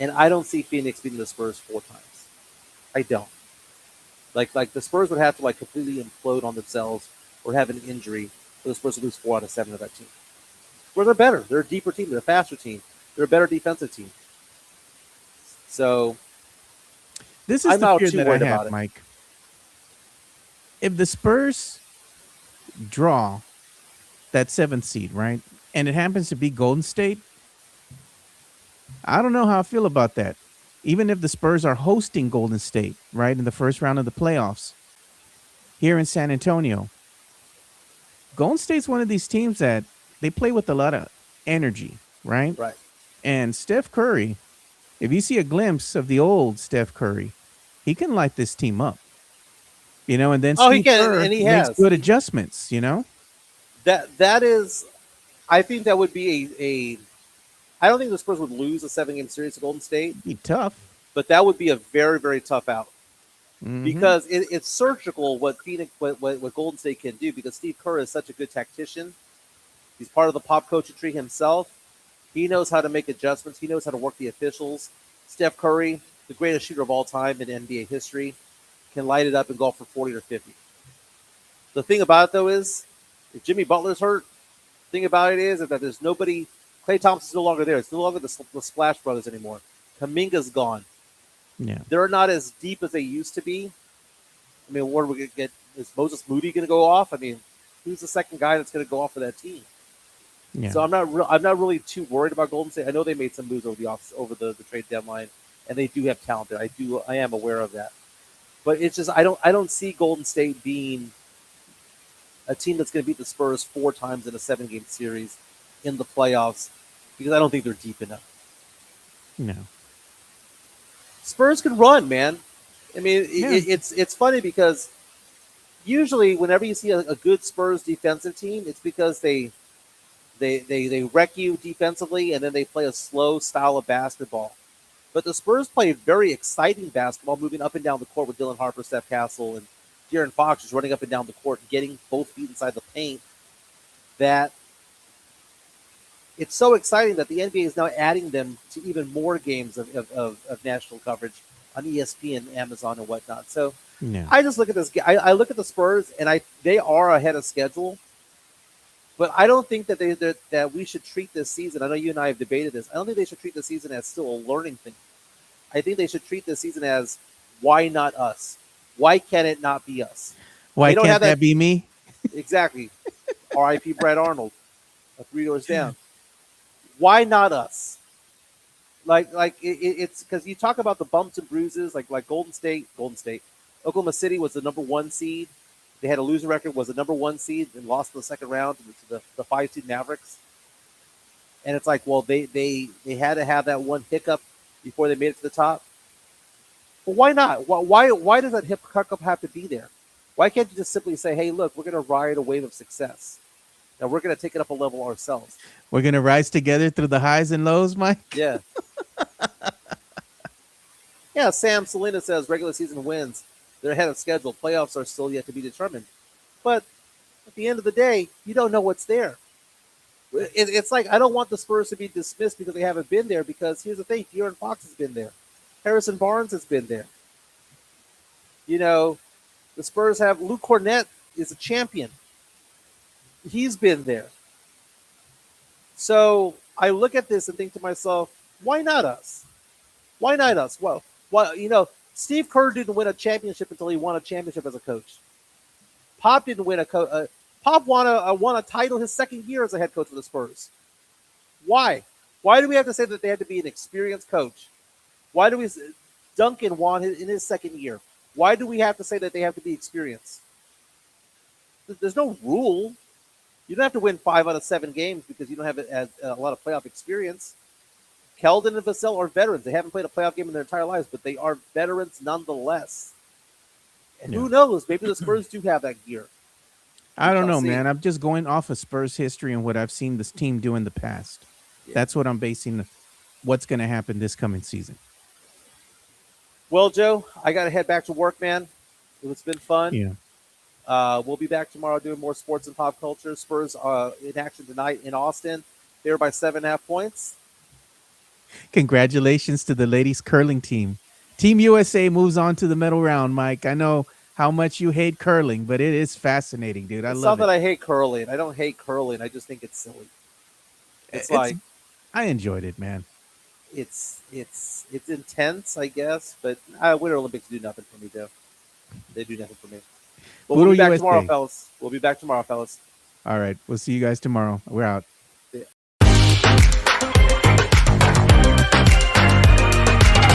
And I don't see Phoenix beating the Spurs 4 times. I don't. Like the Spurs would have to completely implode on themselves or have an injury for the Spurs to lose 4 out of 7 of that team. Where they're better. They're a deeper team. They're a faster team. They're a better defensive team. So This is I'm the not fear too that I worried have, about it. Mike. If the Spurs draw that 7th seed, right, and it happens to be Golden State, I don't know how I feel about that. Even if the Spurs are hosting Golden State, right, in the first round of the playoffs here in San Antonio, Golden State's one of these teams that they play with a lot of energy, right? right. And Steph Curry, if you see a glimpse of the old Steph Curry, he can light this team up. And then Oh, he Steve can, Kerr and he makes has. good adjustments. That is, I think that would be a. I don't think the Spurs would lose a 7-game series to Golden State, Be tough. but that would be a very, very tough out Mhm. because it's surgical what Phoenix, what Golden State can do because Steve Kerr is such a good tactician. He's part of the pop coaching tree himself. He knows how to make adjustments. He knows how to work the officials. Steph Curry, the greatest shooter of all time in NBA history, can light it up and go for 40 or 50. The thing about it, though, is if Jimmy Butler's hurt, the thing about it is that there's nobody. Klay Thompson's no longer there. It's no longer the Splash Brothers anymore. Kuminga's gone. Yeah. They're not as deep as they used to be. I mean, what are we going to get? Is Moses Moody going to go off? I mean, who's the second guy that's going to go off for that team? Yeah. So I'm not really too worried about Golden State. I know they made some moves over the trade deadline, and they do have talent there. I am aware of that, but it's just I don't see Golden State being a team that's going to beat the Spurs 4 times in a 7-game series in the playoffs because I don't think they're deep enough. No. Spurs can run, man. I mean, Yeah. it's funny because usually whenever you see a good Spurs defensive team, it's because they wreck you defensively and then they play a slow style of basketball. But the Spurs play very exciting basketball, moving up and down the court with Dylan Harper, Steph Castle, and De'Aaron Fox just running up and down the court and getting both feet inside the paint. That it's so exciting that the NBA is now adding them to even more games of national coverage on ESPN, Amazon, and whatnot. So No. I just look at this. I look at the Spurs, and they are ahead of schedule. But I don't think that we should treat this season. I know you and I have debated this. I don't think they should treat the season as still a learning thing. I think they should treat this season as why not us? Why can it not be us? Why They don't can't have that that- be me? Exactly. R.I.P. Brad Arnold. 3 doors down. Why not us? It's because you talk about the bumps and bruises, like Golden State, Oklahoma City was the number 1 seed. They had a losing record, was the number 1 seed, and lost in the second round to the 5 seed Mavericks. And it's like, well, they had to have that one hiccup before they made it to the top. But why not? Why does that hiccup have to be there? Why can't you just simply say, hey, look, we're going to ride a wave of success. Now we're going to take it up a level ourselves. We're gonna rise together through the highs and lows, Mike. Yeah. Yeah, Sam Salinas says regular season wins. They're ahead of schedule. Playoffs are still yet to be determined. But at the end of the day, you don't know what's there. It's like I don't want the Spurs to be dismissed because they haven't been there because here's the thing, De'Aaron Fox has been there. Harrison Barnes has been there. The Spurs have Luke Cornett is a champion. He's been there. So I look at this and think to myself, why not us? Why not us? Well, Steve Kerr didn't win a championship until he won a championship as a coach. Pop didn't win Pop won a title his second year as a head coach for the Spurs. Why? Why do we have to say that they had to be an experienced coach? Why do we? Duncan won in his second year. Why do we have to say that they have to be experienced? There's no rule. You don't have to win 5 out of 7 games because you don't have a lot of playoff experience. Keldon and Vassell are veterans. They haven't played a playoff game in their entire lives, but they are veterans nonetheless. And who knows? Maybe the Spurs do have that gear. I don't know, see. man. I'm just going off of Spurs history and what I've seen this team do in the past. Yeah. That's what I'm basing what's going to happen this coming season. Well, Joe, I got to head back to work, man. It's been fun. Yeah. We'll be back tomorrow doing more sports and pop culture. Spurs in action tonight in Austin. They were by 7.5 points. Congratulations to the ladies curling team. Team USA moves on to the medal round, Mike. I know how much you hate curling, but it is fascinating, dude. I It's love not it. that I hate curling. I don't hate curling. I just think it's silly. It's like I enjoyed it, man. it's intense, I guess, but Winter Olympics do nothing for me, Joe. They do nothing for me. But we'll Poodle be back USA. tomorrow, fellas. We'll be back tomorrow, fellas. All right. We'll see you guys tomorrow. We're out.